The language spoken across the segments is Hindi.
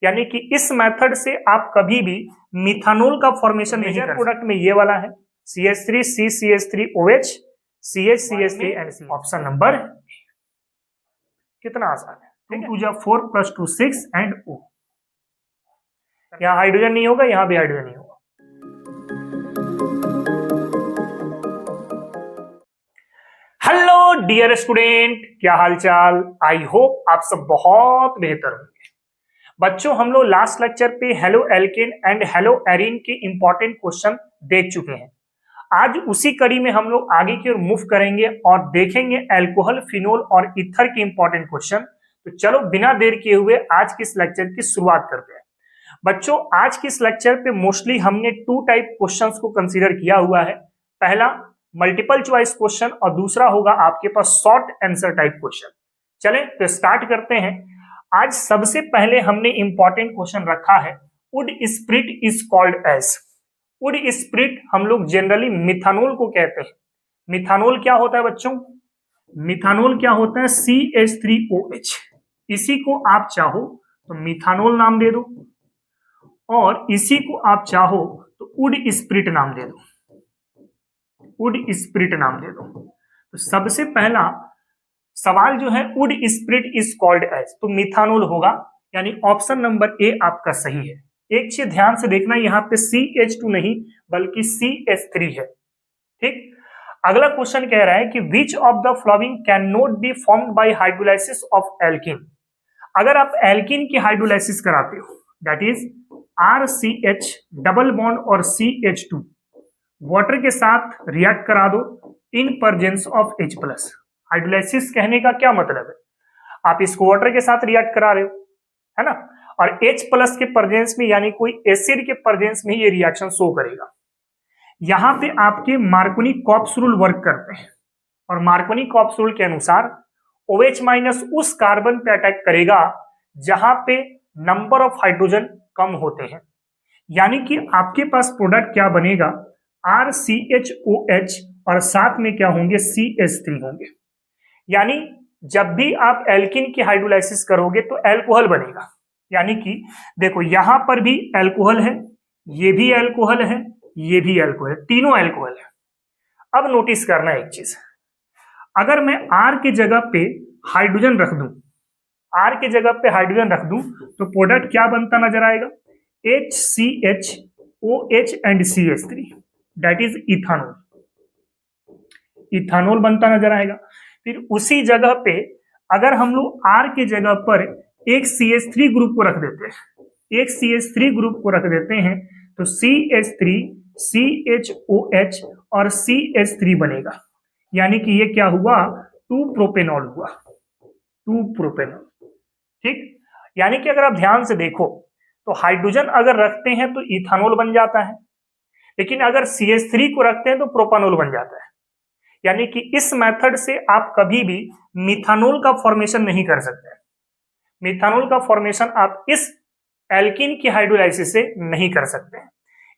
यानी कि इस मेथड से आप कभी भी मिथानोल का फॉर्मेशन नहीं कर प्रोडक्ट में ये वाला है CH3 CCH3OH CH3 and C। Option number कितना आसान है। 2 2 4 + 2 6 एंड O। यहाँ हाइड्रोजन नहीं होगा, यहाँ भी हाइड्रोजन नहीं होगा। हेलो डियर स्टूडेंट, क्या हालचाल। आई होप आप सब बहुत बेहतर होंगे। बच्चों, हम लोग लास्ट लेक्चर पे halo alkane and hello arene के इंपॉर्टेंट क्वेश्चन देख चुके हैं। आज उसी कड़ी में हम लोग आगे की ओर मूव करेंगे और देखेंगे अल्कोहल, फिनोल और ईथर के इंपॉर्टेंट क्वेश्चन। तो चलो बिना देर किए हुए आज के इस लेक्चर की शुरुआत करते हैं। बच्चों, आज के इस लेक्चर पे मोस्टली हमने 2 टाइप क्वेश्चंस को कंसीडर किया हुआ है। पहला मल्टीपल चॉइस क्वेश्चन और दूसरा होगा आपके पास शॉर्ट आंसर टाइप क्वेश्चन। चलें तो स्टार्ट करते हैं। आज सबसे पहले हमने इंपॉर्टेंट क्वेश्चन रखा है wood spirit is called as. Wood spirit हम लोग जनरली मिथानोल को कहते हैं। मिथानोल क्या होता है बच्चों? मिथानोल क्या होता है? CH3OH। इसी को आप चाहो तो मिथानोल नाम दे दो और इसी को आप चाहो तो वुड स्प्रिट नाम दे दो। वुड स्प्रिट नाम दे दो। तो सबसे पहला सवाल जो है wood spirit is called as, तो मिथानोल होगा, यानी ऑप्शन नंबर ए आपका सही है। एक चीज ध्यान से देखना, यहाँ पे CH2 नहीं बल्कि CH3 है। ठीक। अगला क्वेश्चन कह रहा है कि विच of the following can not be formed by hydrolysis of alkene. अगर आप एल्कीन की हाइड्रोलाइसिस कराते हो, that is RCH double bond और CH2 वाटर के साथ रिएक्ट करा दो in presence of H+। Hydrolysis कहने का क्या मतलब है? आप इसको वाटर के साथ रिएक्ट करा रहे हो, है ना, और H+ के प्रेजेंस में, यानी कोई एसिड के प्रेजेंस में ये रिएक्शन शो करेगा। यहां पे आपके मार्कोनी-कॉप्स रूल वर्क करते हैं और मार्कोनी-कॉप्स रूल के अनुसार OH- उस कार्बन पे अटैक करेगा जहां पे नंबर ऑफ हाइड्रोजन कम होते हैं, यानी कि आपके पास प्रोडक्ट क्या बनेगा? RCHOH और साथ में क्या होंगे? CH3 होंगे। यानी जब भी आप एल्कीन की हाइड्रोलाइसिस करोगे तो अल्कोहल बनेगा। यानी कि देखो यहां पर भी अल्कोहल है, ये भी अल्कोहल है, ये भी अल्कोहल है, तीनों अल्कोहल है। अब नोटिस करना एक चीज, अगर मैं R की जगह पे हाइड्रोजन रख दूं, R की जगह पे हाइड्रोजन रख दूं तो प्रोडक्ट क्या बनता नजर आएगा? HCHOH and CH3, that is ethanol. Ethanol बनता नजर आएगा। फिर उसी जगह पे अगर हम लोग R की जगह पर एक CH3 ग्रुप को रख देते हैं, एक CH3 ग्रुप को रख देते हैं तो CH3 CHOH और CH3 बनेगा, यानी कि ये क्या हुआ? 2 प्रोपेनॉल हुआ, 2 प्रोपेनॉल। ठीक। यानी कि अगर आप ध्यान से देखो तो हाइड्रोजन अगर रखते हैं तो इथानोल बन जाता है, लेकिन अगर CH3 को रखते हैं तो प्रोपानोल बन जाता है। यानी कि इस मेथड से आप कभी भी मिथानोल का फॉर्मेशन नहीं कर सकते। मिथानोल का फॉर्मेशन आप इस एल्कीन की हाइड्रोलाइसिस से नहीं कर सकते हैं।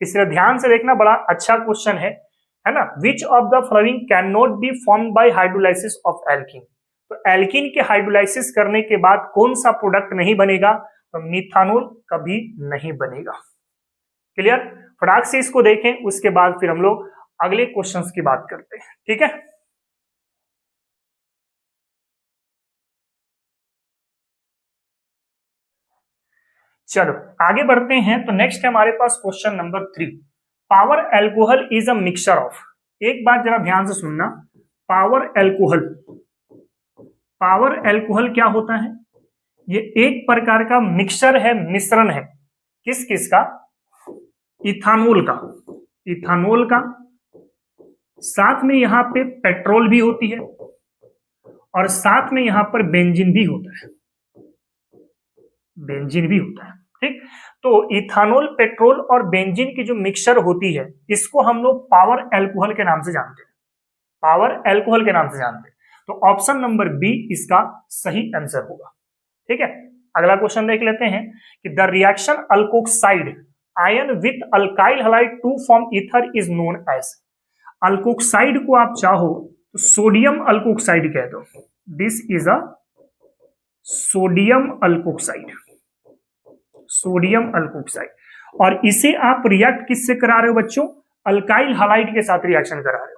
इसलिए ध्यान से देखना, बड़ा अच्छा क्वेश्चन है ना। विच of the following can not be formed by hydrolysis of alkene. तो एल्कीन की हाइड्रोलाइसिस करने के बाद कौन सा प्रोडक्ट नहीं बनेगा? तो मिथानोल कभी नहीं बनेगा। क्लियर? फटाक से इसको देखें, उसके बाद फिर हम लोग अगले क्वेश्चंस की बात करते हैं। ठीक है। चलो आगे बढ़ते हैं। तो नेक्स्ट है हमारे पास question number 3। Power alcohol is a mixture of. एक बात जरा ध्यान से सुनना, पावर अल्कोहल, पावर अल्कोहल क्या होता है? ये एक प्रकार का मिक्सचर है, मिश्रण है। किस किस का? इथानोल का, इथानोल का, साथ में यहां पे पेट्रोल भी होती है और साथ में यहां पर बेंजीन भी होता है, बेंजीन भी होता है। ठीक। तो इथानोल, पेट्रोल और बेंजीन की जो मिक्सचर होती है इसको हम लोग पावर अल्कोहल के नाम से जानते हैं, पावर अल्कोहल के नाम से जानते हैं। तो ऑप्शन नंबर बी इसका सही आंसर होगा। ठीक है। अगला क्वेश्चन देख लेते हैं कि the reaction alkoxide ion with alkyl halide to form ether is known as. Alkoxide को आप चाहो तो सोडियम अल्कोक्साइड कह दो। This is a sodium alkoxide, sodium alkoxide, और इसे आप रिएक्ट किससे करा रहे हो बच्चों? अल्काइल हैलाइड के साथ रिएक्शन करा रहे हो।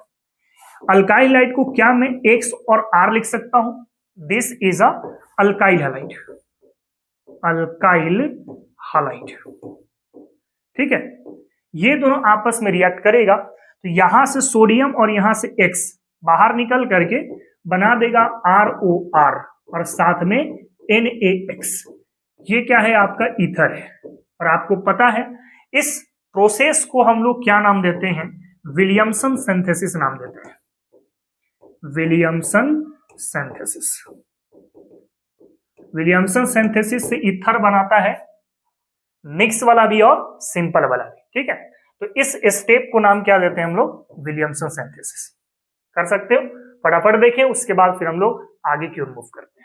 अल्काइल हैलाइड को क्या मैं X और R लिख सकता हूं? This is a alkyl halide, alkyl halide, ठीक है। ये दोनों आपस में रिएक्ट करेगा तो यहां से सोडियम और यहां से X बाहर निकल करके बना देगा ROR और साथ में NaX। ये क्या है? आपका ईथर है। और आपको पता है इस प्रोसेस को हम लोग क्या नाम देते हैं? विलियमसन सिंथेसिस नाम देते हैं, विलियमसन सिंथेसिस। विलियमसन सिंथेसिस से ईथर बनाता है, मिक्स वाला भी और सिंपल वाला भी, ठीक है। तो इस स्टेप को नाम क्या देते हैं हम लोग? Williamson synthesis. कर सकते हो? फटाफट देखें, उसके बाद फिर हम लोग आगे की ओर मूव करते हैं।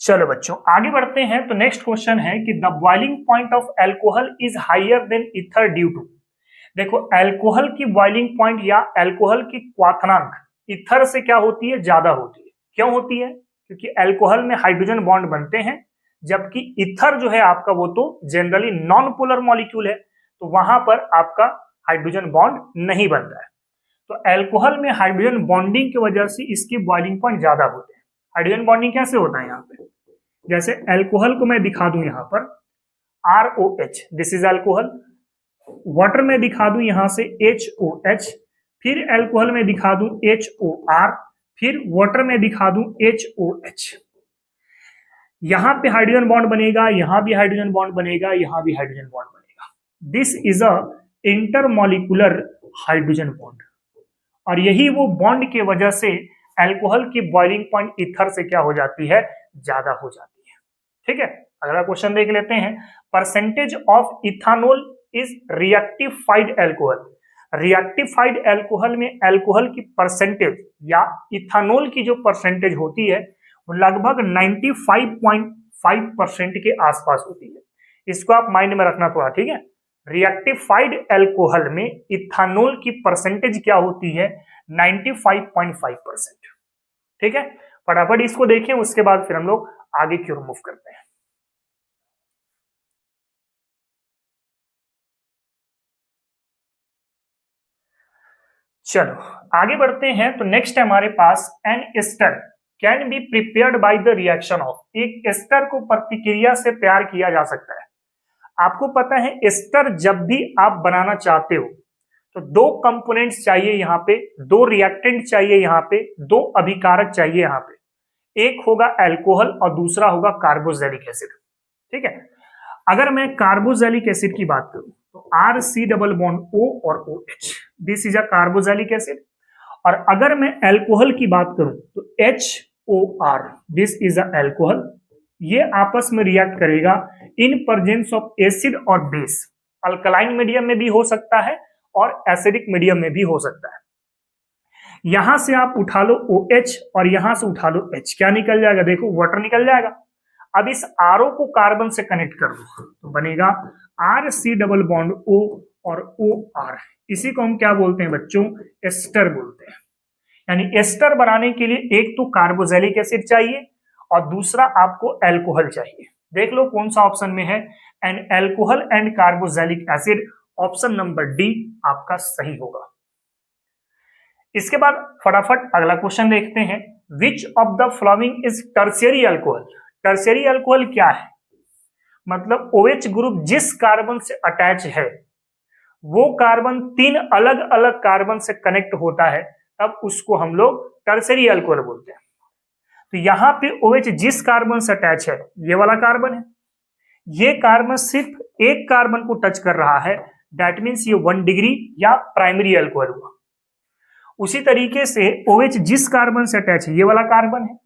चलो बच्चों आगे बढ़ते हैं। तो नेक्स्ट क्वेश्चन है कि the boiling point of alcohol is higher than ether due to. देखो अल्कोहल की बॉइलिंग पॉइंट या अल्कोहल की क्वाथनांक ईथर से क्या होती है? ज्यादा होती है। क्यों होती है? क्योंकि अल्कोहल में हाइड्रोजन बॉन्ड बनते हैं, जबकि ईथर जो है आपका वो तो जनरली नॉन पोलर मॉलिक्यूल है, तो वहां पर आपका हाइड्रोजन बॉन्ड नहीं बनता है। तो अल्कोहल में हाइड्रोजन बॉन्डिंग की वजह से इसकी बॉइलिंग पॉइंट ज्यादा होते हैं। हाइड्रोजन बॉन्डिंग कैसे होता है? यहाँ पे जैसे अल्कोहल को मैं दिखा दूं यहाँ पर ROH, this is alcohol. Water में दिखा दूं यहां से HOH, फिर अल्कोहल में दिखा दूं HOR, फिर वाटर में दिखा दूं HOH। यहां पे हाइड्रोजन बॉन्ड बनेगा, यहां भी हाइड्रोजन बॉन्ड बनेगा, यहां भी हाइड्रोजन बॉन्ड बनेगा। This is a intermolecular hydrogen bond, और यही वो बॉन्ड की वजह से अल्कोहल की बॉइलिंग पॉइंट ईथर से क्या हो जाती है? ज्यादा हो जाती है, ठीक है। अगला क्वेश्चन देख लेते हैं। Percentage of ethanol is rectified alcohol. Rectified alcohol में अल्कोहल की परसेंटेज या इथानोल की जो परसेंटेज होती है वो लगभग 95.5% के आसपास होती है। इसको आप माइंड में रखना थोड़ा, ठीक है। रिएक्टिफाइड अल्कोहल में इथानोल की परसेंटेज क्या होती है? 95.5%, ठीक है। फटाफट इसको देखें, उसके बाद फिर हम लोग आगे की ओर मूव करते हैं। चलो आगे बढ़ते हैं। तो नेक्स्ट है हमारे पास an ester can be prepared by the reaction of. एक एस्टर को प्रतिक्रिया से तैयार किया जा सकता है। आपको पता है एस्टर जब भी आप बनाना चाहते हो तो दो कंपोनेंट्स चाहिए, यहाँ पे दो रिएक्टेंट चाहिए, यहाँ पे दो अभिकारक चाहिए। यहाँ पे एक होगा अल्कोहल और दूसरा होगा कार्बोक्सिलिक एसिड, ठीक है। अगर मैं कार्बोक्सिलिक एसिड की बात करूं तो RC डबल बॉन्ड O और OH, this is a carboxylic acid. और अगर मैं अल्कोहल की बात करूं तो HOR, this is a alcohol. ये आपस में रिएक्ट करेगा इन प्रेजेंस ऑफ एसिड और बेस। अल्कलाइन मीडियम में भी हो सकता है और एसिडिक मीडियम में भी हो सकता है। यहां से आप उठा लो OH और यहां से उठा लो H, क्या निकल जाएगा? देखो वाटर निकल जाएगा। अब इस RO को कार्बन से कनेक्ट कर दो तो बनेगा RC डबल बॉन्ड O और OR। इसी को हम क्या बोलते हैं बच्चों? एस्टर बोलते हैं। यानी एस्टर बनाने के लिए एक तो कार्बोक्सिलिक एसिड चाहिए और दूसरा आपको अल्कोहल चाहिए। देख लो कौन सा ऑप्शन में है, an alcohol and carboxylic acid. Option number D आपका सही होगा। इसके बाद फटाफट अगला क्वेश्चन देखते हैं। विच of the following is tertiary alcohol. Tertiary alcohol क्या है? मतलब OH ग्रुप जिस कार्बन से अटैच है वो कार्बन तीन अलग अलग कार्बन से कनेक्ट होता है, तब उसको हम लोग टर्शियरी अल्कोहल बोलते हैं। तो यहां पे OH जिस कार्बन से अटैच है, ये वाला कार्बन है, ये कार्बन सिर्फ एक कार्बन को टच कर रहा है, दैट मीन्स ये 1 डिग्री या प्राइमरी अल्कोहल हुआ। उसी तरीके से OH जिस कार्बन से अटैच है, ये वाला कार्बन है,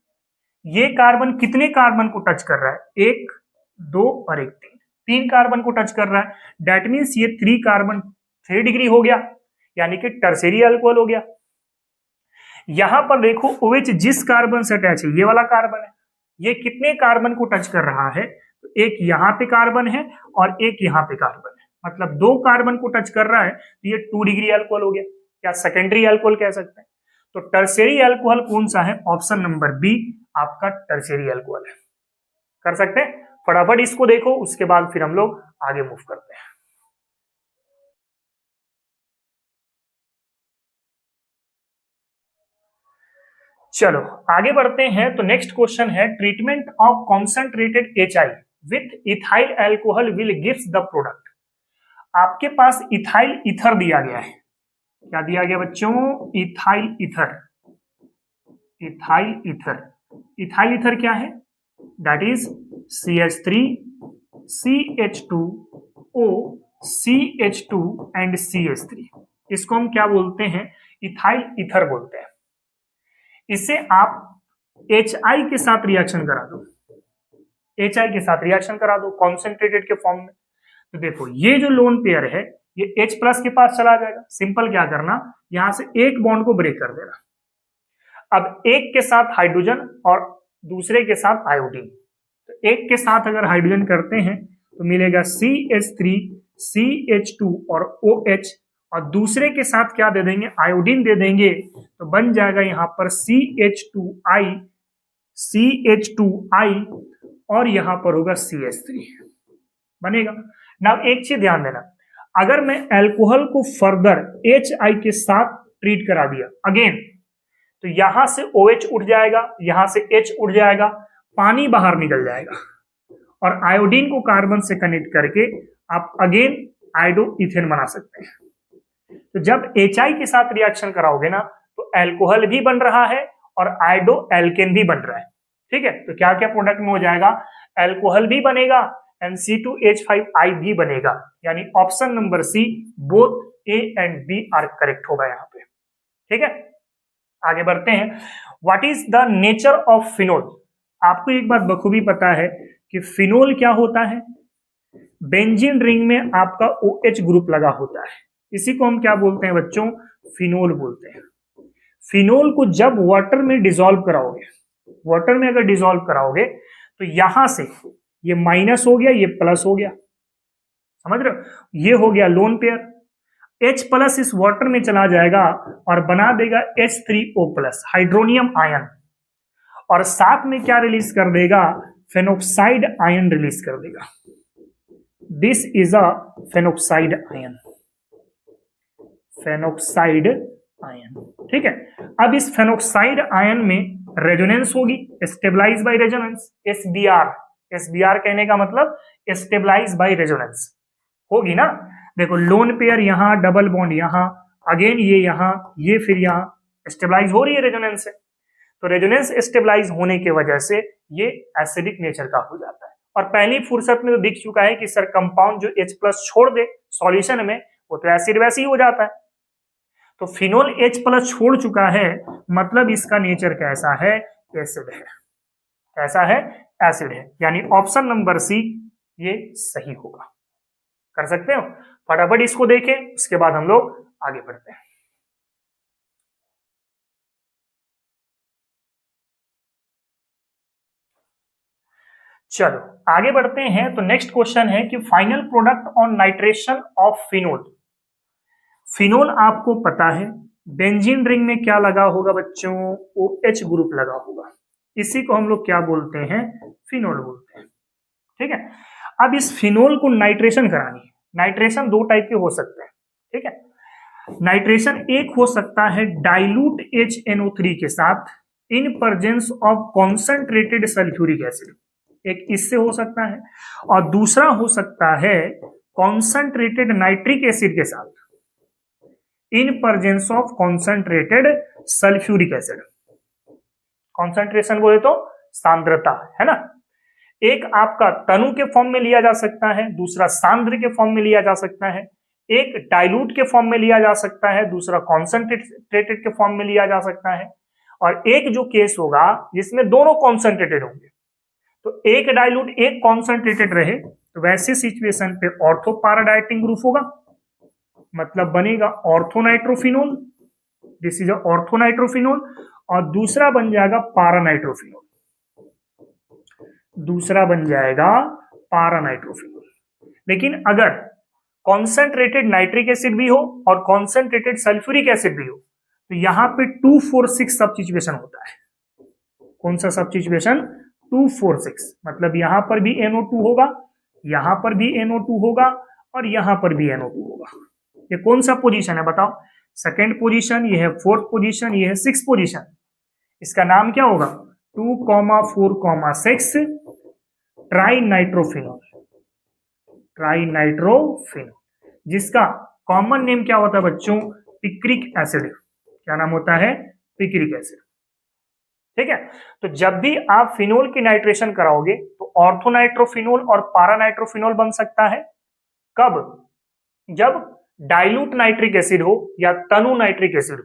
ये कार्बन कितने कार्बन को टच कर रहा है? 1, 2 और 1, 3 कार्बन को टच कर रहा है, दैट मीन्स ये 3 कार्बन 3 डिग्री हो गया, यानी कि टर्शियरी अल्कोहल हो गया। यहां पर देखो OH जिस कार्बन से अटैच है, ये वाला कार्बन है, ये कितने कार्बन को टच कर रहा है? तो एक यहां पे कार्बन है और एक यहां पे कार्बन है, मतलब 2 कार्बन को टच कर रहा है, तो ये 2 डिग्री अल्कोहल हो गया, या सेकेंडरी अल्कोहल कह सकते हैं। तो टर्शियरी अल्कोहल कौन सा है? ऑप्शन नंबर बी आपका टर्शियरी अल्कोहल है। कर सकते हैं? फटाफट इसको देखो, उसके बाद फिर हम लोग आगे मूव करते हैं। चलो आगे बढ़ते हैं। तो नेक्स्ट क्वेश्चन है, treatment of concentrated HI with ethyl alcohol will gives the product. आपके पास इथाइल ईथर दिया गया है। क्या दिया गया बच्चों? Ethyl ether. Ethyl ether, ethyl ether क्या है? That is CH3 CH2O CH2 and CH3। इसको हम क्या बोलते हैं? इथाइल ईथर बोलते हैं। इसे आप HI के साथ रिएक्शन करा दो, HI के साथ रिएक्शन करा दो कॉन्सेंट्रेटेड के फॉर्म में। तो देखो ये जो लोन पेयर है ये H प्लस के पास चला जाएगा। सिंपल क्या करना, यहां से एक बॉन्ड को ब्रेक कर देना। अब एक के साथ हाइड्रोजन और दूसरे के साथ आयोडीन। तो एक के साथ अगर हाइड्रोजन करते हैं तो मिलेगा CH3 CH2 और OH, और दूसरे के साथ क्या दे देंगे? आयोडीन दे देंगे। तो बन जाएगा यहां पर CH2I और यहां पर होगा CH3 बनेगा ना। एक चीज ध्यान देना, अगर मैं अल्कोहल को फर्दर HI के साथ ट्रीट करा दिया अगेन, तो यहां से OH उठ जाएगा, यहां से H उठ जाएगा, पानी बाहर निकल जाएगा, और आयोडीन को कार्बन से कनेक्ट करके आप अगेन आयोडो इथेन बना सकते हैं। तो जब HI के साथ रिएक्शन कराओगे ना तो अल्कोहल भी बन रहा है और आयोडो एल्केन भी बन रहा है। ठीक है, तो क्या क्या प्रोडक्ट में हो जाएगा? अल्कोहल भी बनेगा एंड C2H5I भी बनेगा। यानी option number C both A and B are correct होगा यहाँ पे। ठीक है, आगे बढ़ते हैं। What is the nature of phenol? आपको एक बात बखूबी पता है कि फिनोल क्या होता है? बेंजीन रिंग में आपका OH ग्रुप लगा होता है, इसी को हम क्या बोलते हैं बच्चों? फिनोल बोलते हैं। फिनोल को जब वाटर में डिसॉल्व कराओगे, वाटर में अगर डिसॉल्व कराओगे तो यहां से ये माइनस हो गया, ये प्लस हो गया, समझ रहे हो? ये हो गया लोन पेयर। H प्लस इस वाटर में चला जाएगा और बना देगा H3O प्लस हाइड्रोनियम आयन, और साथ में क्या रिलीज कर देगा? फेनोक्साइड आयन रिलीज कर देगा। This is a phenoxide ion, phenoxide ion. ठीक है, अब इस फेनोक्साइड आयन में रेजोनेंस होगी, stabilise by resonance, SBR। SBR कहने का मतलब स्टेबलाइज बाय रेजोनेंस होगी ना। देखो लोन पेयर यहां, डबल बॉन्ड यहां, अगेन ये यहां, ये फिर यहां, स्टेबलाइज हो रही है रेजोनेंस से। तो रेजोनेंस स्टेबलाइज होने की वजह से ये एसिडिक नेचर का हो जाता है। और पहली फुर्सत में तो दिख चुका है कि सर कंपाउंड जो H प्लस छोड़ दे सॉल्यूशन में वो तो एसिड वैसे ही हो जाता है। तो फिनोल H प्लस छोड़ चुका है, मतलब इसका नेचर कैसा है? एसिड है। कैसा है? एसिड है। यानी ऑप्शन नंबर सी ये सही होगा। कर सकते हो? फटाफट इसको देखें, उसके बाद हम लोग आगे बढ़ते हैं। चलो आगे बढ़ते हैं। तो नेक्स्ट क्वेश्चन है कि final product on nitration of phenol. Phenol आपको पता है बेंजीन रिंग में क्या लगा होगा बच्चों? OH ग्रुप लगा होगा, इसी को हम लोग क्या बोलते हैं? फिनोल बोलते हैं। ठीक है, अब इस फिनोल को नाइट्रेशन करानी है। नाइट्रेशन दो टाइप के हो सकते हैं। ठीक है, नाइट्रेशन एक हो सकता है डाइल्यूट HNO3 के साथ in presence of concentrated sulphuric acid, एक इससे हो सकता है, और दूसरा हो सकता है कॉन्सेंट्रेटेड नाइट्रिक एसिड के साथ in presence of concentrated sulphuric acid. Concentration बोले तो सांद्रता, है ना। एक आपका तनु के फॉर्म में लिया जा सकता है, दूसरा सांद्र के फॉर्म में लिया जा सकता है। एक डाइल्यूट के फॉर्म में लिया जा सकता है, दूसरा कॉन्सेंट्रेटेड के फॉर्म में लिया जा सकता है। और एक जो केस होगा जिसमें दोनों कॉन्सेंट्रेटेड होंगे, तो एक डाइल्यूट एक कॉन्सेंट्रेटेड रहे, तो वैसे सिचुएशन पे ऑर्थो पैराडाइटिंग ग्रुप होगा, मतलब बनेगा ऑर्थोनाइट्रोफिनोल। This is ऑर्थोनाइट्रोफिनोल। और दूसरा बन जाएगा पारानाइट्रोफिनोल, दूसरा बन जाएगा पारानाइट्रोफिनोल। लेकिन अगर कॉन्सेंट्रेटेड नाइट्रिक एसिड भी हो और कॉन्सेंट्रेटेड सल्फ्यूरिक एसिड भी हो, तो यहां पे 246 सब्स्टिट्यूशन होता है। कौन सा सब्स्टिट्यूशन? 246। मतलब यहां पर भी NO2 होगा, यहां पर भी NO2 होगा और यहां पर भी NO2 होगा। ये कौन सा पोजीशन है बताओ? सेकेंड पोजीशन, ये है फोर्थ पोजीशन, ये है सिक्स पोजीशन। इसका नाम क्या होगा? 2,4,6 ट्राई नाइट्रोफिनॉल। ट्राई नाइट्रोफिनॉल, जिसका कॉमन नेम क्या होता है बच्चों? Picric acid. क्या नाम होता है? Picric acid. ठीक है, तो जब भी आप फिनोल की नाइट्रेशन कराओगे तो ऑर्थोनाइट्रोफिनोल और पारानाइट्रोफिनोल बन सकता है। कब? जब डाइल्यूट नाइट्रिक एसिड हो या तनु नाइट्रिक एसिड हो।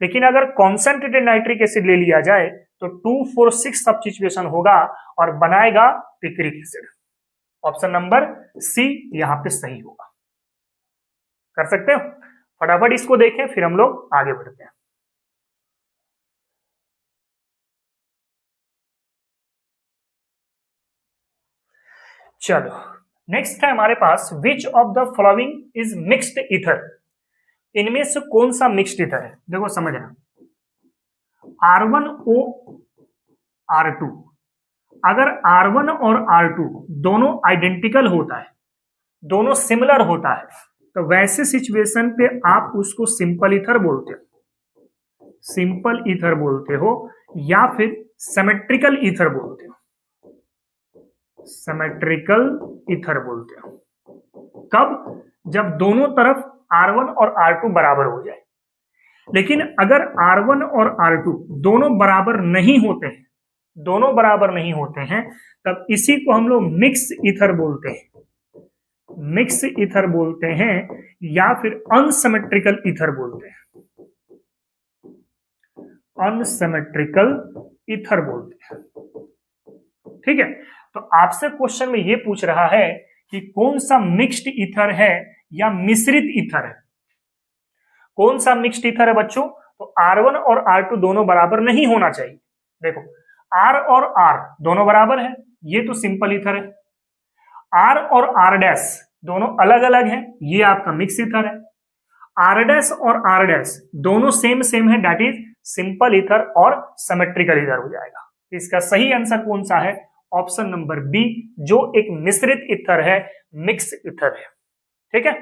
लेकिन अगर कॉन्सेंट्रेटेड नाइट्रिक एसिड ले लिया जाए तो 2,4,6 सब्स्टिट्यूशन होगा और बनाएगा picric acid. Option number C यहां पे सही होगा। कर सकते हो? फटाफट इसको देखें, फिर हम लोग आगे बढ़ते हैं। चलो, नेक्स्ट है हमारे पास, which of the following is mixed ether? इनमें से कौन सा मिक्स्ड ईथर है? देखो समझना, R1O R2, अगर R1 और R2 दोनों आइडेंटिकल होता है, दोनों सिमिलर होता है, तो वैसे सिचुएशन पे आप उसको सिंपल ईथर बोलते हो, सिंपल ईथर बोलते हो, या फिर सिमेट्रिकल ईथर बोलते हो, सिमेट्रिकल ईथर बोलते हो। कब? जब दोनों तरफ R1 और R2 बराबर हो जाए। लेकिन अगर R1 और R2 दोनों बराबर नहीं होते हैं, दोनों बराबर नहीं होते हैं, तब इसी को हम लोग मिक्स ईथर बोलते हैं, मिक्स ईथर बोलते हैं, या फिर अनसिमेट्रिकल ईथर बोलते हैं, अनसिमेट्रिकल ईथर बोलते हैं। ठीक है, तो आपसे क्वेश्चन में यह पूछ रहा है कि कौन सा मिक्स्ड ईथर है या मिश्रित ईथर है। कौन सा मिक्स्ड ईथर है बच्चों? तो R1 और R2 दोनों बराबर नहीं होना चाहिए। देखो, R और R दोनों बराबर है, ये तो सिंपल ईथर है। R और R डैश दोनों अलग अलग हैं, ये आपका मिक्स ईथर है। R डैश और R डैश दोनों सेम सेम है, दैट इज सिंपल ईथर और सिमेट्रिकल ईथर हो जाएगा। इसका सही आंसर कौन सा है? ऑप्शन नंबर बी, जो एक मिश्रित ईथर है, मिक्स ईथर है। ठीक है,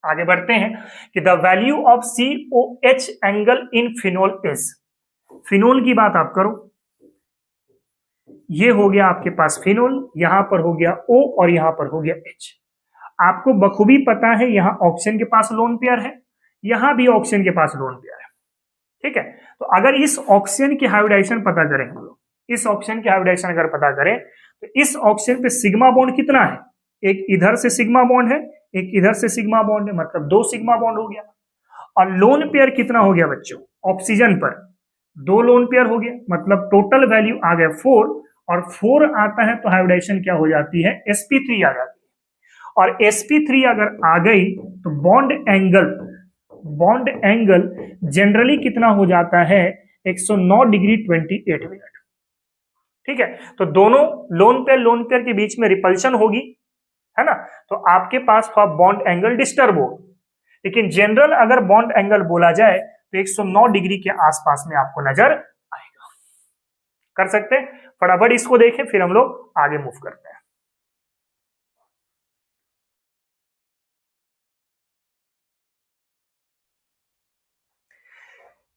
आगे बढ़ते हैं कि the value of COH angle in phenol is. Phenol की बात आप करो, ये हो गया आपके पास फिनोल, यहां पर हो गया O और यहां पर हो गया H। आपको बखूबी पता है यहां ऑक्सीजन के पास लोन पेयर है, यहां भी ऑक्सीजन के पास लोन पेयर है। ठीक है, तो अगर इस ऑक्सीजन की हाइब्रिडाइजेशन पता करें हम लोग, इस ऑक्सीजन की हाइब्रिडाइजेशन अगर पता करें तो इस ऑक्सीजन पे सिग्मा बॉन्ड कितना है? एक इधर से सिग्मा बॉन्ड है, एक इधर से सिग्मा बॉन्ड है, मतलब 2 सिग्मा बॉन्ड हो गया। और लोन पेयर कितना हो गया बच्चों? ऑक्सीजन पर 2 लोन पेयर हो गया, मतलब टोटल वैल्यू आ गया 4, और 4 आता है तो हाइब्रिडाइजेशन क्या हो जाती है? sp3 आ जाती है। और sp3 अगर आ गई तो बॉन्ड एंगल जनरली कितना हो जाता है? 109 डिग्री 28 मिनट। ठीक है, तो दोनों लोन पेयर के बीच में रिपल्शन होगी, है ना, तो आपके पास बॉन्ड एंगल डिस्टर्ब हो। लेकिन जनरल अगर बॉन्ड एंगल बोला जाए तो 109 डिग्री के आसपास में आपको नजर आएगा। कर सकते हैं? फटाफट इसको देखें, फिर हम लोग आगे मूव करते हैं।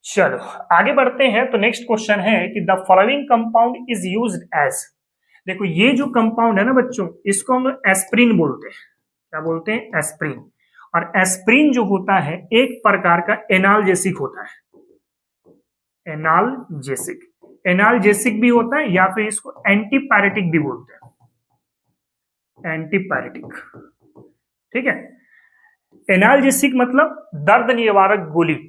चलो आगे बढ़ते हैं, तो नेक्स्ट क्वेश्चन है कि the following compound is used as. देखो, ये जो कंपाउंड है ना बच्चों, इसको हम एस्प्रिन बोलते हैं। क्या बोलते हैं? एस्प्रिन। और एस्प्रिन जो होता है एक प्रकार का एनाल्जेसिक होता है, एनाल्जेसिक भी होता है, या फिर इसको एंटीपायरेटिक भी बोलते हैं, एंटीपायरेटिक। ठीक है, एनाल्जेसिक मतलब दर्द निवारक गोली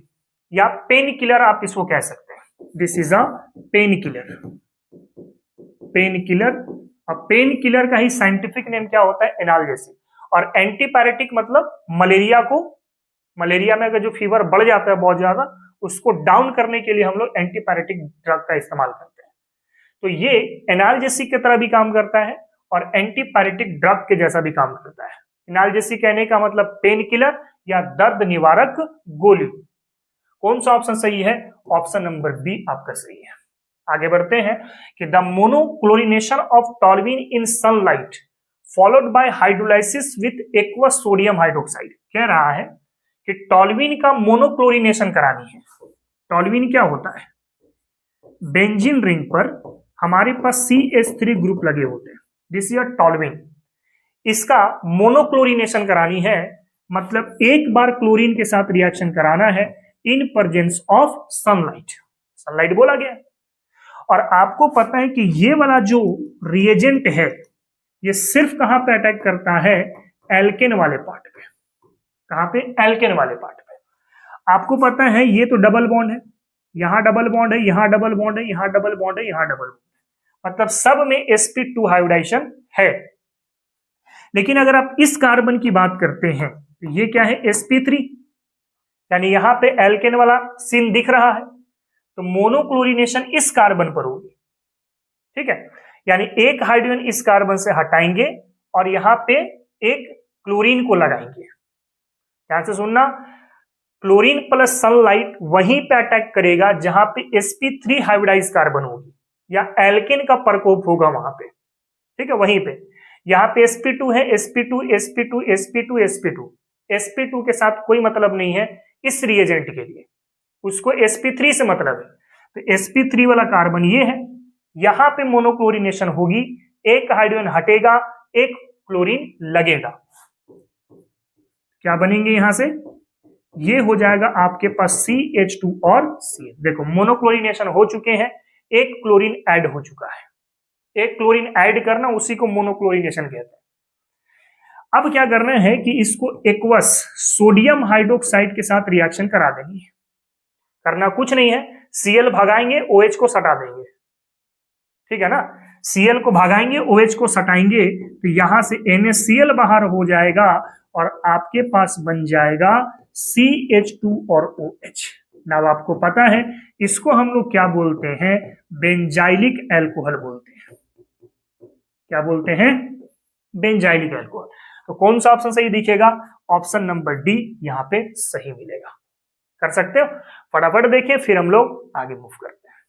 या पेन किलर, आप इसको कह सकते हैं। This is a pain killer, pain killer. अब पेन किलर का ही साइंटिफिक नेम क्या होता है? एनाल्जेसिक। और एंटीपायरेटिक मतलब मलेरिया में अगर जो फीवर बढ़ जाता है बहुत ज्यादा, उसको डाउन करने के लिए हम लोग एंटीपायरेटिक ड्रग का इस्तेमाल करते हैं। तो ये एनाल्जेसिक की तरह भी काम करता है और एंटीपायरेटिक ड्रग के जैसा भी काम करता है। एनाल्जेसिक कहने का मतलब पेन किलर या दर्द निवारक गोली। कौन सा ऑप्शन सही है? ऑप्शन नंबर बी आपका सही है। आगे बढ़ते हैं कि the monochlorination of toluene in sunlight followed by hydrolysis with aqueous sodium hydroxide. कह रहा है कि टॉल्यूइन का मोनोक्लोरिनेशन करानी है। टॉल्यूइन क्या होता है? बेंजीन रिंग पर हमारे पास CH3 ग्रुप लगे होते हैं, दिस इज टॉल्यूइन। इसका मोनोक्लोरिनेशन करानी है, मतलब एक बार क्लोरीन के साथ रिएक्शन कराना है in presence of sunlight. Sunlight बोला गया। और आपको पता है कि ये वाला जो रिएजेंट है ये सिर्फ कहां पे अटैक करता है? एल्केन वाले पार्ट पे। कहां पे? एल्केन वाले पार्ट पे। आपको पता है ये तो डबल बॉन्ड है, यहां डबल बॉन्ड है, यहां डबल बॉन्ड है, यहां डबल बॉन्ड है, यहां डबल बॉन्ड है, मतलब सब में sp2 हाइब्रिडाइजेशन है। लेकिन अगर आप इस कार्बन की बात करते हैं तो ये क्या है? sp3, यानी यहां पे एल्केन वाला सीन दिख रहा है, तो मोनोक्लोरिनेशन इस कार्बन पर होगी। ठीक है, यानी एक हाइड्रोजन इस कार्बन से हटाएंगे और यहां पे एक क्लोरीन को लगाएंगे। ध्यान से सुनना, क्लोरीन प्लस सनलाइट वहीं पे अटैक करेगा जहां पे sp3 हाइब्रिडाइज कार्बन होगी या एल्केन का प्रकोप होगा वहां पे। ठीक है, वहीं पे। यहां पे sp2 है, sp2 sp2 sp2 sp2 sp2 के साथ कोई मतलब नहीं है इस रिएजेंट के लिए, उसको sp3 से मतलब है। तो sp3 वाला कार्बन ये है, यहां पे मोनोक्लोरिनेशन होगी, एक हाइड्रोजन हटेगा, एक क्लोरीन लगेगा। क्या बनेंगे यहां से? ये हो जाएगा आपके पास CH2 और CH। देखो मोनोक्लोरिनेशन हो चुके हैं, एक क्लोरीन ऐड हो चुका है। एक क्लोरीन ऐड करना उसी को मोनोक्लोरिनेशन कहते हैं। अब क्या करना है कि इसको एक्वस सोडियम हाइड्रोक्साइड के साथ रिएक्शन करा देनी है। करना कुछ नहीं है, Cl भगाएंगे, OH को सटा देंगे। ठीक है ना, Cl को भगाएंगे, OH को सटाएंगे, तो यहां से NaCl बाहर हो जाएगा और आपके पास बन जाएगा CH2 और OH। नाउ आपको पता है इसको हम लोग क्या बोलते हैं? बेंजाइलिक एल्कोहल बोलते हैं। क्या बोलते हैं? Benzylic alcohol. तो कौन सा ऑप्शन सही दिखेगा? ऑप्शन नंबर डी यहां पे सही मिलेगा। कर सकते हो? फटाफट देखें, फिर हम लोग आगे मूव करते हैं।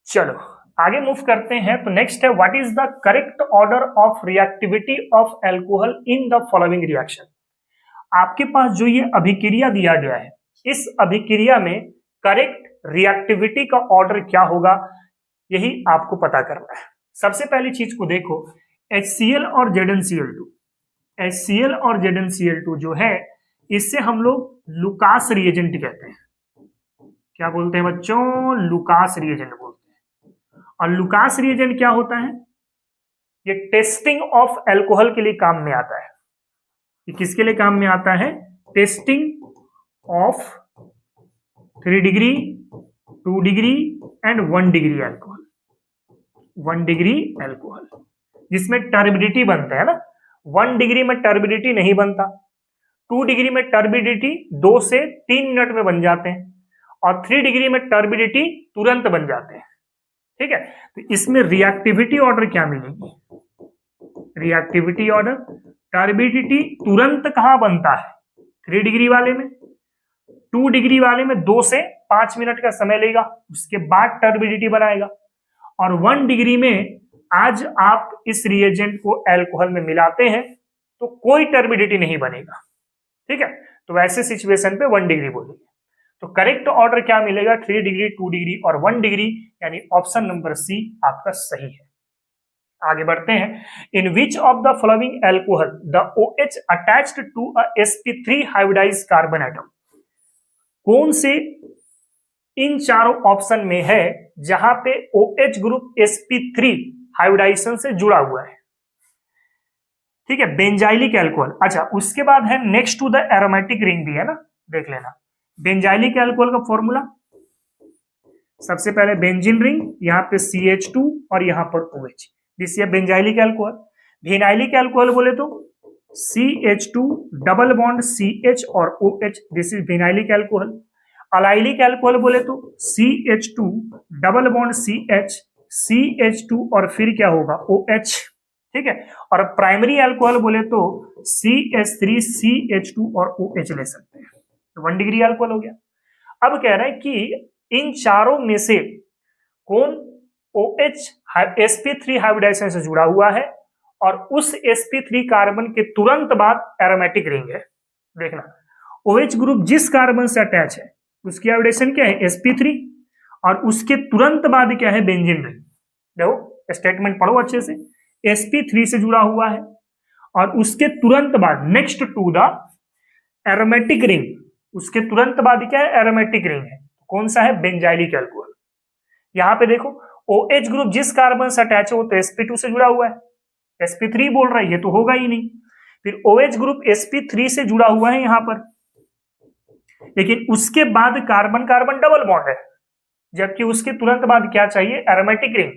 चलो आगे मूव करते हैं। तो नेक्स्ट है, what is the correct order of reactivity of alcohol in the following reaction. आपके पास जो ये अभिक्रिया दिया गया है, इस अभिक्रिया में करेक्ट रिएक्टिविटी का ऑर्डर क्या होगा, यही आपको पता करना है। सबसे पहली चीज को देखो, HCl और ZnCl2। HCl और ZnCl2 जो है, इससे हम लोग लुकास रिएजेंट कहते हैं। क्या बोलते हैं बच्चों? लुकास रिएजेंट बोलते हैं। और लुकास रिएजेंट क्या होता है? ये टेस्टिंग ऑफ एल्कोहल के लिए काम में आता है। ये किसके लिए काम में आता है? Testing of 3 degree, 2 degree and 1 degree alcohol. 1 degree alcohol जिसमें टर्बिडिटी बनता है ना। 1 डिग्री में टर्बिडिटी नहीं बनता, 2 डिग्री में टर्बिडिटी 2 से 3 मिनट में बन जाते हैं, और 3 डिग्री में टर्बिडिटी तुरंत बन जाते हैं। ठीक है, तो इसमें रिएक्टिविटी ऑर्डर क्या मिलेगी? रिएक्टिविटी ऑर्डर, टर्बिडिटी तुरंत कहां बनता है? 3 डिग्री वाले में। 2 डिग्री वाले में 2 से 5 मिनट का समय लेगा, उसके बाद टर्बिडिटी बनाएगा। और 1 डिग्री में आज आप इस रिएजेंट को एल्कोहल में मिलाते हैं तो कोई टर्बिडिटी नहीं बनेगा। ठीक है, तो वैसे सिचुएशन पे 1 डिग्री बोलेंगे। तो करेक्ट ऑर्डर क्या मिलेगा? 3 डिग्री, 2 डिग्री और 1 डिग्री, यानी ऑप्शन नंबर सी आपका सही है। आगे बढ़ते हैं। In which of the following alcohol the OH attached to a sp3 hybridise carbon atom. कौन से इन चारों ऑप्शन में है जहां पे OH ग्रुप sp3 हाइब्रिडाइजेशन से जुड़ा हुआ है? ठीक है, बेंजाइलिक एल्कोहल। अच्छा, उसके बाद है next to the aromatic ring भी है ना, देख लेना। बेंजाइलिक एल्कोहल का फॉर्मूला सबसे पहले बेंजीन रिंग, यहाँ पे CH2 और यहाँ पर OH, this is benzylic alcohol. Vinylic alcohol बोले तो CH2 डबल बॉन्ड CH और OH, this is vinylic alcohol. Allylic alcohol बोले तो CH2 double bond CH, CH2 और फिर क्या होगा? OH। ठीक है। और प्राइमरी अल्कोहल बोले तो CH3, CH2 और OH ले सकते हैं, तो 1 डिग्री अल्कोहल हो गया। अब कह रहे हैं कि इन चारों में से कौन OH sp3 हाइब्रिडाइजेशन से जुड़ा हुआ है और उस sp3 कार्बन के तुरंत बाद एरोमेटिक रिंग है। देखना, OH ग्रुप जिस कार्बन से अटैच है उसकी हाइब्रिडाइजेशन क्या है, sp3, और उसके तुरंत बाद क्या है, बेंजीन रिंग। देखो स्टेटमेंट पढ़ो अच्छे से, sp3 से जुड़ा हुआ है और उसके तुरंत बाद next to the aromatic ring, उसके तुरंत बाद क्या है, एरोमेटिक रिंग है। कौन सा है, बेंजाइलिक अल्कोहल। यहां पे देखो OH ग्रुप जिस कार्बन से अटैच है वो तो sp2 से जुड़ा हुआ है, sp3 बोल रहा है, ये तो होगा ही नहीं। फिर OH ग्रुप sp3 से जुड़ा हुआ है यहां पर, लेकिन उसके बाद कार्बन कार्बन डबल बॉन्ड है, जबकि उसके तुरंत बाद क्या चाहिए, एरोमेटिक रिंग।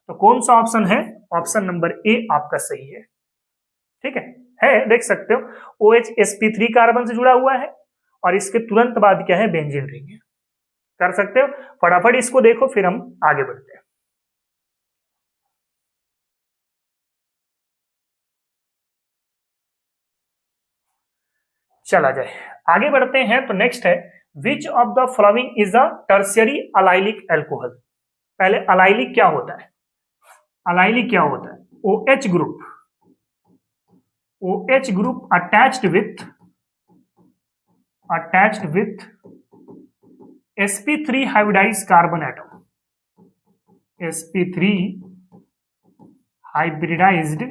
तो कौन सा ऑप्शन है, ऑप्शन नंबर ए आपका सही है। ठीक है, देख सकते हो OH sp3 कार्बन से जुड़ा हुआ है और इसके तुरंत बाद क्या है, बेंजीन रिंग है। कर सकते हो, फटाफट इसको देखो फिर हम आगे बढ़ते हैं। चला जाए, आगे बढ़ते हैं। तो नेक्स्ट है, विच of the following is a tertiary allylic alcohol. पहले अलाइलिक क्या होता है, अलाइलिक क्या होता है, OH group, OH group attached with sp3 hybridised carbon atom, sp3 hybridised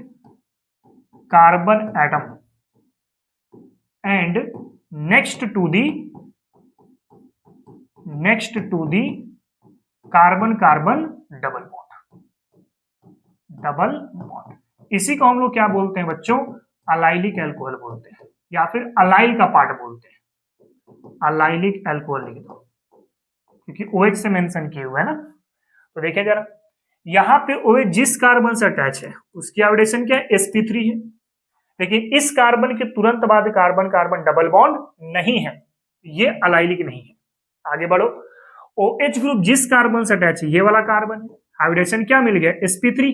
carbon atom and next to the carbon carbon double bond. इसी को हम लोग क्या बोलते हैं बच्चों, अलाइलिक अल्कोहल बोलते हैं, या फिर अलाइल का पार्ट बोलते हैं। अलाइलिक अल्कोहल लिख दो क्योंकि OH से मेंशन किए हुआ है ना। तो देखिए जरा, यहां पे OH जिस कार्बन से अटैच है उसकी हाइब्रिडेशन क्या है, sp3 है, लेकिन इस कार्बन के तुरंत बाद कार्बन कार्बन डबल बॉन्ड नहीं है, ये अलाइलिक नहीं है। आगे बढ़ो, OH ग्रुप जिस कार्बन से अटैच है ये वाला कार्बन है, हाइब्रिडेशन क्या मिल गया, sp3,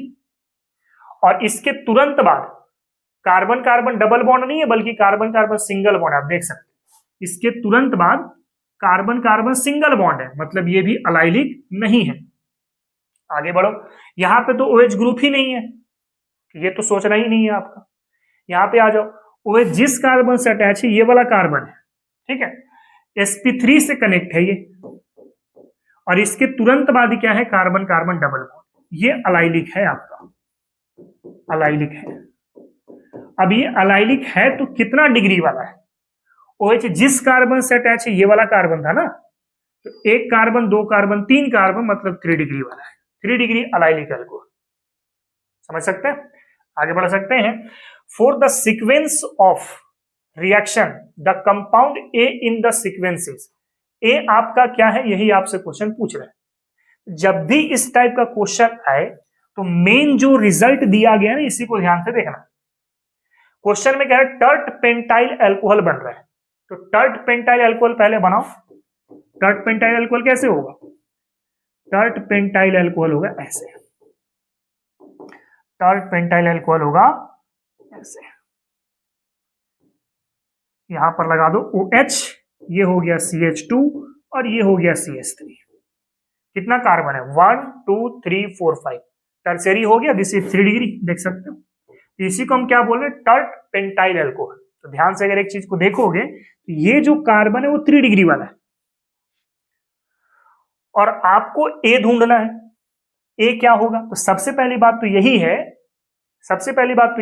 और इसके तुरंत बाद कार्बन कार्बन डबल बॉन्ड नहीं है बल्कि कार्बन कार्बन सिंगल बॉन्ड, आप देख सकते हैं इसके तुरंत बाद कार्बन कार्बन सिंगल बॉन्ड है, मतलब ये भी अलाइलिक नहीं है। आगे बढ़ो, यहां पे तो OH ग्रुप ही नहीं है, ये तो सोचना ही नहीं है आपका। यहां पे आ जाओ, OH जिस कार्बन से अटैच है ये वाला कार्बन है, ठीक है, sp3 से कनेक्ट है ये, और इसके तुरंत बाद क्या है, कार्बन कार्बन डबल बॉन्ड, ये अलाइलिक है आपका, अलाइलिक है। अब ये अलाइलिक है तो कितना डिग्री वाला है, OH जिस कार्बन से अटैच है ये वाला कार्बन था ना, तो 1 कार्बन 2 कार्बन 3 कार्बन मतलब 3 डिग्री वाला है, 3 डिग्री अलाइलिक अल्कोहल। समझ सकते हैं, आगे बढ़ सकते हैं। For the sequence of reaction the compound A in the sequences, A आपका क्या है, यही आपसे क्वेश्चन पूछ रहे हैं। जब भी इस टाइप का क्वेश्चन आए तो मेन जो रिजल्ट दिया गया ना इसी को ध्यान से देखना। क्वेश्चन में क्या है, टर्ट पेंटाइल अल्कोहल बन रहा है, तो टर्ट पेंटाइल अल्कोहल पहले बनाओ। टर्ट पेंटाइल अल्कोहल कैसे होगा, टर्ट पेंटाइल अल्कोहल होगा ऐसे, टर्ट पेंटाइल अल्कोहल होगा ऐसे, यहां पर लगा दो OH, ये हो गया CH2 और ये हो गया CH3। कितना कार्बन है, 1 2 3 4 5, टर्शियरी हो गया, दिस इज 3 डिग्री, देख सकते हो। इसी को हम क्या बोल रहे हैं, टर्ट पेंटाइल अल्कोहल। तो ध्यान से अगर एक चीज को देखोगे तो ये जो कार्बन है वो 3 डिग्री वाला है, और आपको A ढूंढना है, A क्या होगा। तो सबसे पहली बात तो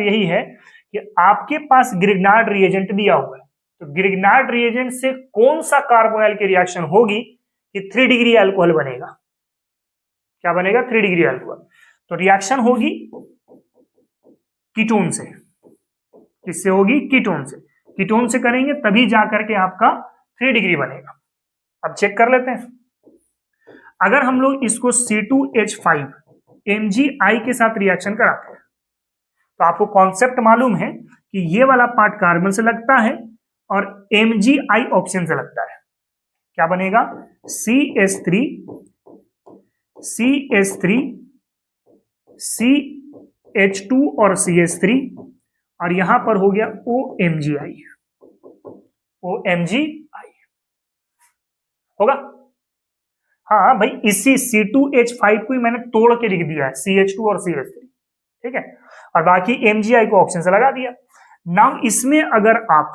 यही है कि आपके पास ग्रिग्नार्ड रिएजेंट दिया हुआ है, तो ग्रिग्नार्ड रिएजेंट से कौन सा कार्बोनाइल की रिएक्शन होगी कि 3 डिग्री अल्कोहल बनेगा, क्या बनेगा, 3 डिग्री अल्कोहल। तो रिएक्शन होगी कीटोन से, किससे होगी, कीटोन से, कीटोन से करेंगे तभी जाकर के आपका 3 डिग्री बनेगा। अब चेक कर लेते हैं, अगर हम लोग इसको C2H5 MgI के साथ रिएक्शन कराते हैं तो आपको कॉन्सेप्ट मालूम है कि ये वाला पार्ट कार्बन से लगता है और MgI ऑक्सीजन से लगता है, क्या बनेगा, CH3 C H2 और CH3 और यहां पर हो गया OMgI, OMgI होगा। हाँ भाई, इसी C2H5 को ही मैंने तोड़ के लिख दिया है, CH2 और CH3, ठीक है, और बाकी MgI को ऑप्शन से लगा दिया। नाउ इसमें अगर आप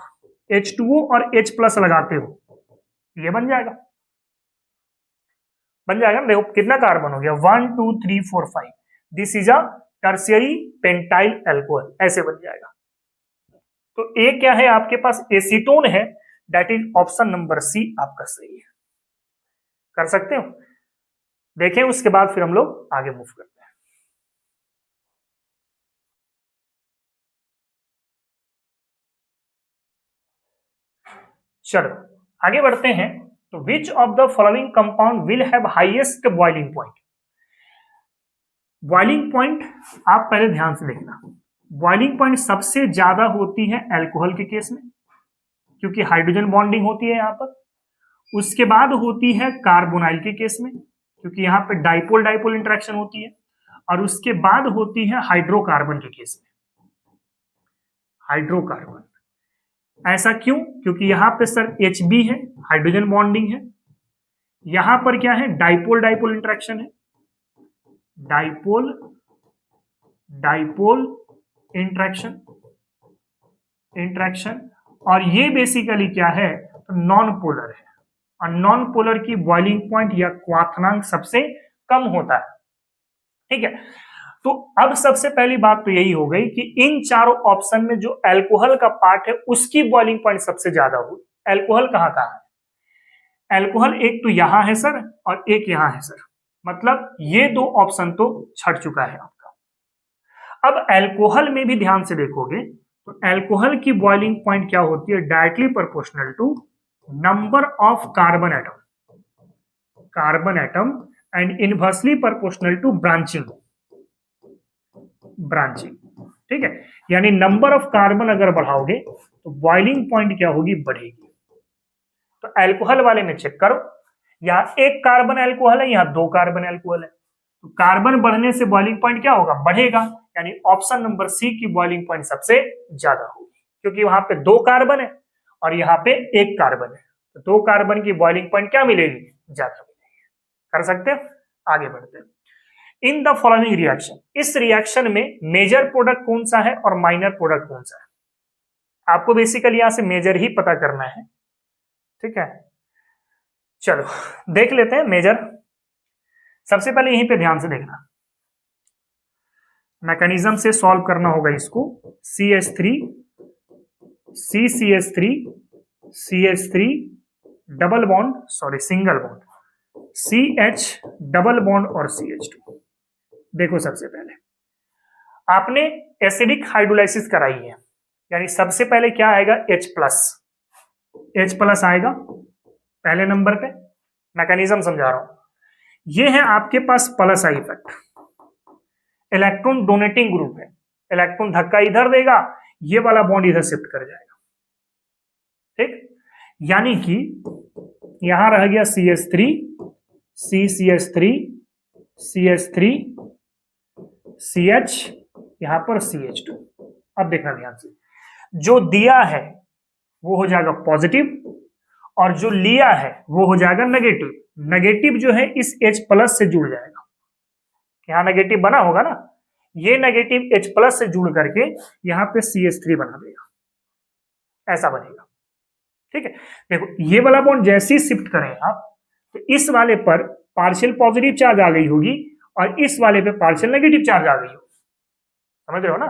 H2O और H प्लस लगाते हो, ये बन जाएगा, देखो कितना कार्बन हो गया, 1 2 3 4 5, this is a tertiary pentyl alcohol, ऐसे बन जाएगा। तो ए क्या है आपके पास, एसीटोन है, that is option number C आपका सही है। कर सकते हो, देखें उसके बाद फिर हम लोग आगे मूव करते हैं। चलो आगे बढ़ते हैं। तो विच of the following compound will have highest boiling point. Boiling point आप पहले ध्यान से देखना, बॉइलिंग पॉइंट सबसे ज्यादा होती है अल्कोहल के केस में, क्योंकि हाइड्रोजन बॉन्डिंग होती है यहां पर। उसके बाद होती है कार्बोनाइल के केस में, क्योंकि यहां पे डाइपोल डाइपोल इंटरेक्शन होती है। और उसके बाद होती है हाइड्रोकार्बन के केस में, हाइड्रोकार्बन। ऐसा क्यों, क्योंकि यहां पे सर Hb है, हाइड्रोजन बॉन्डिंग है, यहां पर क्या है, डाइपोल डाइपोल इंटरेक्शन है, डाइपोल डाइपोल इंटरेक्शन, और ये बेसिकली क्या है, तो नॉन पोलर है, और नॉन पोलर की बॉइलिंग पॉइंट या क्वाथनांक सबसे कम होता है, ठीक है। तो अब सबसे पहली बात तो यही हो गई कि इन चारों ऑप्शन में जो अल्कोहल का पार्ट है उसकी बॉइलिंग पॉइंट सबसे ज्यादा हुई। अल्कोहल कहां कहां है, अल्कोहल एक तो यहां है सर और एक यहां है सर, मतलब ये दो ऑप्शन तो छट चुका है आपका। अब अल्कोहल में भी ध्यान से देखोगे तो अल्कोहल की बॉइलिंग पॉइंट क्या होती है, directly proportional to number of carbon atom and inversely proportional to branching, ठीक है। यानी नंबर ऑफ कार्बन अगर बढ़ाओगे तो बॉइलिंग पॉइंट क्या होगी, बढ़ेगी। तो अल्कोहल वाले में चेक करो, यहां एक कार्बन अल्कोहल है, यहां दो कार्बन अल्कोहल है, तो कार्बन बढ़ने से बॉइलिंग पॉइंट क्या होगा, बढ़ेगा। यानी ऑप्शन नंबर सी की बॉइलिंग पॉइंट सबसे ज्यादा होगी, क्योंकि वहां पे दो कार्बन है और यहाँ पे एक कार्बन है, तो दो कार्बन की बॉइलिंग पॉइंट क्या मिलेगी, ज्यादा मिलेगी। कर सकते हैं, आगे बढ़ते हैं। इन द फॉलोइंग रिएक्शन, इस रिएक्शन में मेजर प्रोडक्ट कौन सा है और माइनर प्रोडक्ट कौन सा है, आपको बेसिकली यहां से मेजर ही पता करना है, ठीक है। चलो देख लेते हैं मेजर। सबसे पहले यहीं पे ध्यान से देखना, मैकेनिज्म से सॉल्व करना होगा इसको। CH3 CCH3 CH3 double bond, sorry single bond, CH double bond और CH2। देखो सबसे पहले आपने एसिडिक हाइड्रोलाइसिस कराई है, यानी सबसे पहले क्या आएगा, H प्लस आएगा पहले नंबर पे। मैकेनिज्म समझा रहा हूं, ये है आपके पास plus I effect, electron donating group है, इलेक्ट्रॉन धक्का इधर देगा, ये वाला बॉन्ड इधर शिफ्ट कर जाएगा, ठीक। यानी कि यहां रह गया CH3 CCH3 CH3 CH, यहां पर CH2। अब देखना ध्यान से, जो दिया है वो हो जाएगा पॉजिटिव और जो लिया है वो हो जाएगा नेगेटिव। नेगेटिव जो है इस H प्लस से जुड़ जाएगा, यहां नेगेटिव बना होगा ना, ये नेगेटिव H प्लस से जुड़ करके यहां पे CH3 बना देगा, ऐसा बनेगा, ठीक है। देखो ये वाला बॉन्ड जैसे ही शिफ्ट करें आप, तो इस वाले पर पार्शियल पॉजिटिव चार्ज आ गई होगी और इस वाले पे पार्शियल नेगेटिव चार्ज आ गई होगी, समझ रहे हो ना।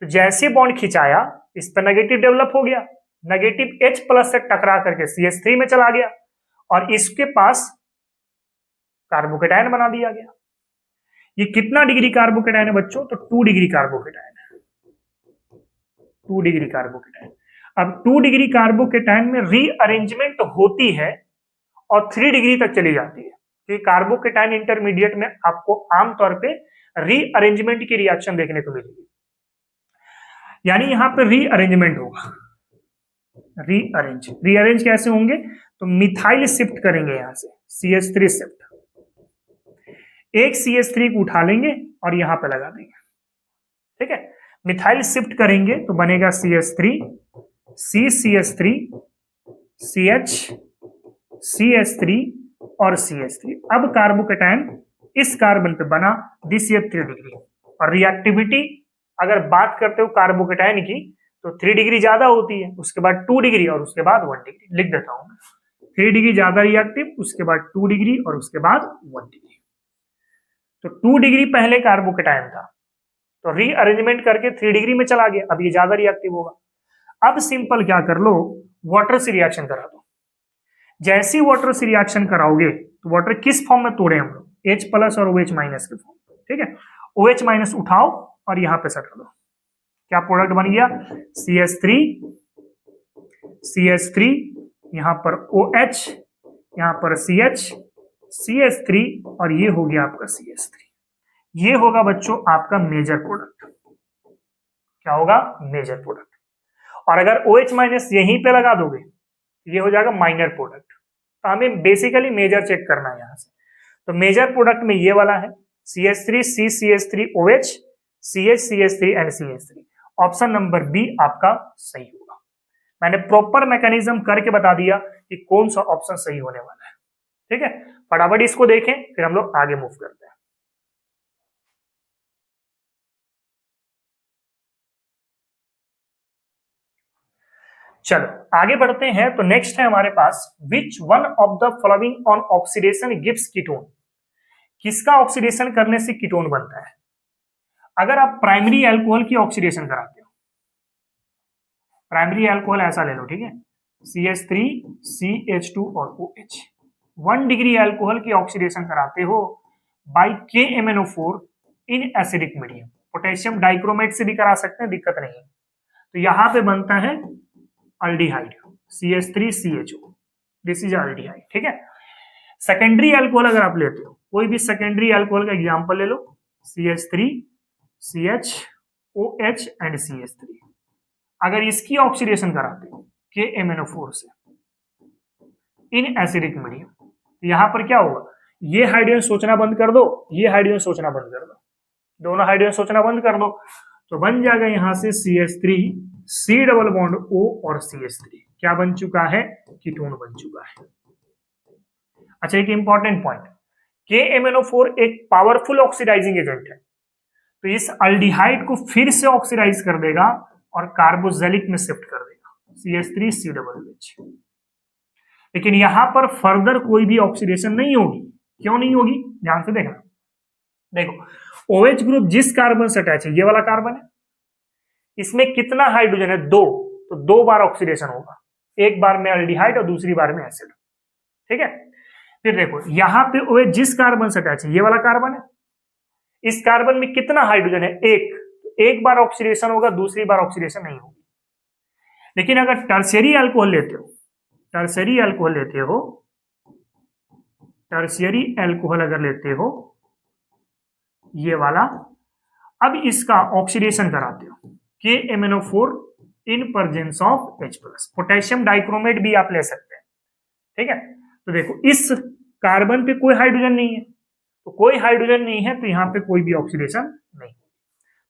तो जैसे बॉन्ड खिंचाया इस पर नेगेटिव डेवलप हो गया, नेगेटिव H प्लस से टकरा करके CH3 में चला गया और इसके पास कार्बोकेटायन बना दिया गया। ये कितना डिग्री कार्बोकेटायन है बच्चों, तो 2 डिग्री कार्बोकेटायन है, 2 डिग्री कार्बोकेटायन। अब 2 डिग्री कार्बोकेटायन में रीअरेंजमेंट होती है और 3 डिग्री तक चली जाती है, क्योंकि कार्बोकेटायन इंटरमीडिएट में आपको आमतौर पे रीअरेंजमेंट की रिएक्शन देखने को मिलेगी। यानी यहां पर रीअरेंजमेंट होगा, रीअरेंज कैसे होंगे, तो मिथाइल शिफ्ट करेंगे यहां से, CH3 शिफ्ट, एक CH3 को उठा लेंगे और यहां पे लगा देंगे, ठीक है, मिथाइल शिफ्ट करेंगे तो बनेगा CH3 CCH3 CH CH3 और CH3। अब कार्बोकेटायन इस कार्बन पे बना, दिस ये 3 डिग्री। और रिएक्टिविटी अगर बात करते हो कार्बोकेटायन की तो 3 डिग्री ज्यादा होती है, उसके बाद 2 डिग्री और उसके बाद 1 डिग्री। लिख देता हूं, 3 डिग्री ज्यादा रिएक्टिव, उसके बाद 2 डिग्री और उसके बाद 1 डिग्री। तो 2 डिग्री पहले कार्बोकेटायन था तो रीअरेंजमेंट करके 3 डिग्री में चला गया, अब ये ज्यादा रिएक्टिव होगा। अब सिंपल क्या कर लो, वाटर से रिएक्शन करा दो। जैसे ही वाटर से रिएक्शन कराओगे तो वाटर किस फॉर्म में तोड़े हम लोग, H प्लस और OH माइनस के फॉर्म। ठीक है, OH माइनस उठाओ और यहां पे सटा दो, क्या प्रोडक्ट बन गया, CH3 CH3, यहां पर OH, यहां पर CH CH3 और ये हो गया आपका CH3। ये होगा बच्चों आपका मेजर प्रोडक्ट। क्या होगा, मेजर प्रोडक्ट। और अगर OH माइनस यहीं पे लगा दोगे ये हो जाएगा माइनर प्रोडक्ट। तो हमें बेसिकली मेजर चेक करना है यहां से। तो मेजर प्रोडक्ट में ये वाला है CH3 CCH3 OH CH CH3 and CH3। Option number B आपका सही होगा। मैंने प्रॉपर मैकेनिज्म करके बता दिया कि कौन सा ऑप्शन सही होने वाला है। ठीक है, फटाफट इसको देखें फिर हम लोग आगे मूव करते हैं। चलो आगे बढ़ते हैं। तो नेक्स्ट है हमारे पास, which one of the following on oxidation gives ketone. किसका ऑक्सीडेशन करने से कीटोन बनता है। अगर आप प्राइमरी अल्कोहल की ऑक्सीडेशन कराते हो, प्राइमरी अल्कोहल ऐसा ले लो, ठीक है, CH3 CH2 और OH। 1 डिग्री अल्कोहल की ऑक्सीडेशन कराते हो by KMnO4 in acidic medium. Potassium dichromate से भी करा सकते हैं, दिक्कत नहीं है। तो यहां पे बनता है aldehyde CH3 CHO, this is aldehyde. ठीक है, सेकेंडरी अल्कोहल अगर आप लेते हो, कोई भी सेकेंडरी अल्कोहल का एग्जांपल ले लो, CH3 CH OH and CH3। अगर इसकी ऑक्सीडेशन कराते हो KMnO4 से इन एसिडिक मीडियम, तो यहां पर क्या होगा, ये हाइड्रोजन सोचना बंद कर दो, ये हाइड्रोजन सोचना बंद कर दो, दोनों हाइड्रोजन सोचना बंद कर दो, तो बन जाएगा यहां से CH3 C double bond O और CH3 क्या बन चुका है, कीटोन बन चुका है। अच्छा, एक इंपॉर्टेंट पॉइंट, KMnO4 एक पावरफुल ऑक्सीडाइजिंग एजेंट है, तो इस अल्डिहाइड को फिर से ऑक्सीडाइज कर देगा और कार्बोजेलिक में शिफ्ट कर देगा CH3 C डबल OH। लेकिन यहां पर फर्दर कोई भी ऑक्सीडेशन नहीं होगी। क्यों नहीं होगी, ध्यान से देखना। देखो OH ग्रुप जिस कार्बन से अटैच है, ये वाला कार्बन है, इसमें कितना हाइड्रोजन है, 2, तो 2 बार ऑक्सीडेशन होगा, एक बार में अल्डिहाइड और दूसरी बार में एसिड। ठीक है, फिर देखो यहां पे OH जिस कार्बन से अटैच है, ये वाला कार्बन है, इस कार्बन में कितना हाइड्रोजन है, एक बार ऑक्सीडेशन होगा, दूसरी बार ऑक्सीडेशन नहीं होगी। लेकिन अगर टर्शियरी अल्कोहल लेते हो, टर्शियरी अल्कोहल लेते हो, टर्शियरी अल्कोहल अगर लेते हो ये वाला, अब इसका ऑक्सीडेशन कराते हो KMnO4 in presence of H plus, potassium dichromate भी आप ले सकते हैं। ठीक है, तो देखो इस कार्बन पे कोई हाइड्रोजन नहीं है, तो कोई हाइड्रोजन नहीं है तो यहां पे कोई भी ऑक्सीडेशन नहीं।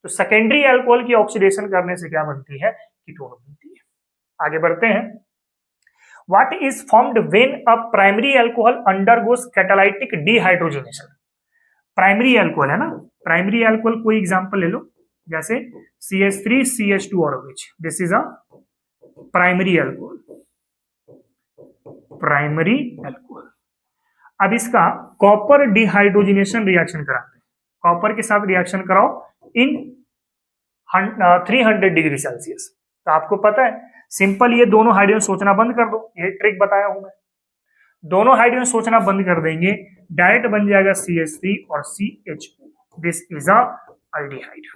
तो सेकेंडरी अल्कोहल की ऑक्सीडेशन करने से क्या बनती है, कीटोन बनती है। आगे बढ़ते हैं। What is formed when a primary alcohol undergoes catalytic dehydrogenation. Primary alcohol है ना, प्राइमरी अल्कोहल कोई एग्जांपल ले लो, जैसे CH3 CH2 और OH, this is a primary alcohol, primary alcohol. अब इसका कॉपर डिहाइड्रोजनेशन रिएक्शन कराते हैं, कॉपर के साथ रिएक्शन कराओ इन 300 डिग्री सेल्सियस। तो आपको पता है सिंपल, ये दोनों हाइड्रोजन सोचना बंद कर दो, ये ट्रिक बताया हूं मैं। दोनों हाइड्रोजन सोचना बंद कर देंगे, डायरेक्ट बन जाएगा CH3 और CHO, this is a aldehyde.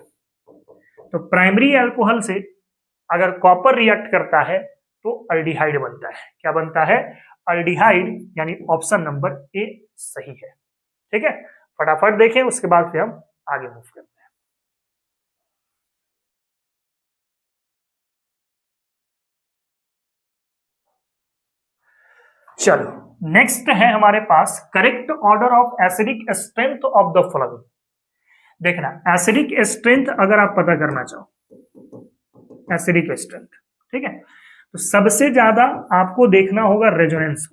तो प्राइमरी अल्कोहल से अगर कॉपर रिएक्ट करता है तो अल्डिहाइड बनता है। क्या बनता है, अल्डिहाइड, यानी ऑप्शन नंबर ए सही है। ठीक है, फटाफट देखें, उसके बाद फिर हम आगे मूव करते हैं। चलो नेक्स्ट है हमारे पास, correct order of acidic strength of the following. देखना एसिडिक स्ट्रेंथ अगर आप पता करना चाहो, एसिडिक स्ट्रेंथ, ठीक है, तो सबसे ज्यादा आपको देखना होगा रेजोनेंस।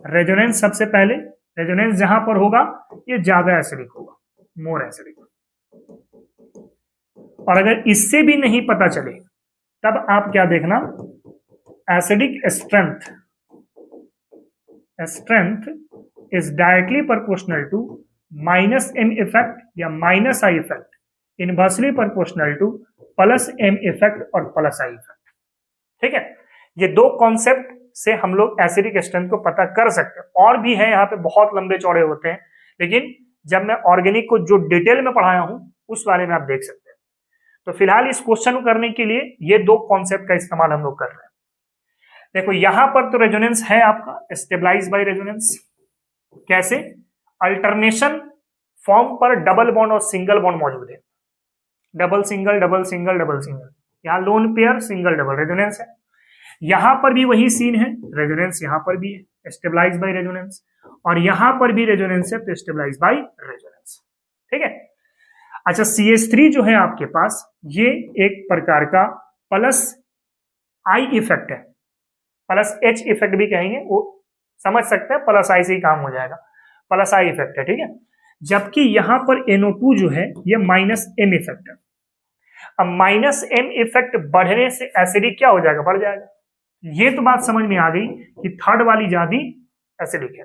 रेजोनेंस सबसे पहले, रेजोनेंस जहां पर होगा ये ज्यादा एसिडिक होगा, मोर एसिडिक। और अगर इससे भी नहीं पता चले तब आप क्या देखना, acidic strength, strength is directly proportional to minus M effect या minus I effect, inversely proportional to plus M effect और प्लस आई इफेक्ट। ठीक है, ये दो कॉन्सेप्ट से हम लोग एसिडिक स्ट्रेंथ को पता कर सकते हैं। और भी है यहाँ पे, बहुत लंबे चौड़े होते हैं, लेकिन जब मैं ऑर्गेनिक को जो डिटेल में पढ़ाया हूं उस बारे में आप देख सकते हैं। तो फिलहाल इस क्वेश्चन को करने के लिए ये दो कॉन्सेप्ट का इस्तेमाल हम लोग कर रहे हैं। देखो यहां पर तो रेजोनेंस है आपका स्टेबलाइज बाय रेजोनेंस। कैसे? अल्टरनेशन फॉर्म पर डबल बॉन्ड और सिंगल बॉन्ड मौजूद है, double single double single double single, यहां lone pair single double resonance है। यहां पर भी वही सीन है, रेजोनेंस यहां पर भी है स्टेबलाइज बाय रेजोनेंस, और यहां पर भी रेजोनेंस है तो स्टेबलाइज बाय रेजोनेंस। ठीक है, अच्छा CH3 जो है आपके पास, ये एक प्रकार का प्लस आई इफेक्ट है, प्लस H इफेक्ट भी कहेंगे, वो समझ सकते हैं, प्लस आई से ही काम हो जाएगा, प्लस आई इफेक्ट है। ठीक है, जबकि यहां पर NO2 जो है ये माइनस एम इफेक्ट है। अब माइनस एम इफेक्ट बढ़ने से एसिडिक क्या हो जाएगा, बढ़ जाएगा। ये तो बात समझ में आ गई कि थर्ड वाली ज्यादा एसिडिक है।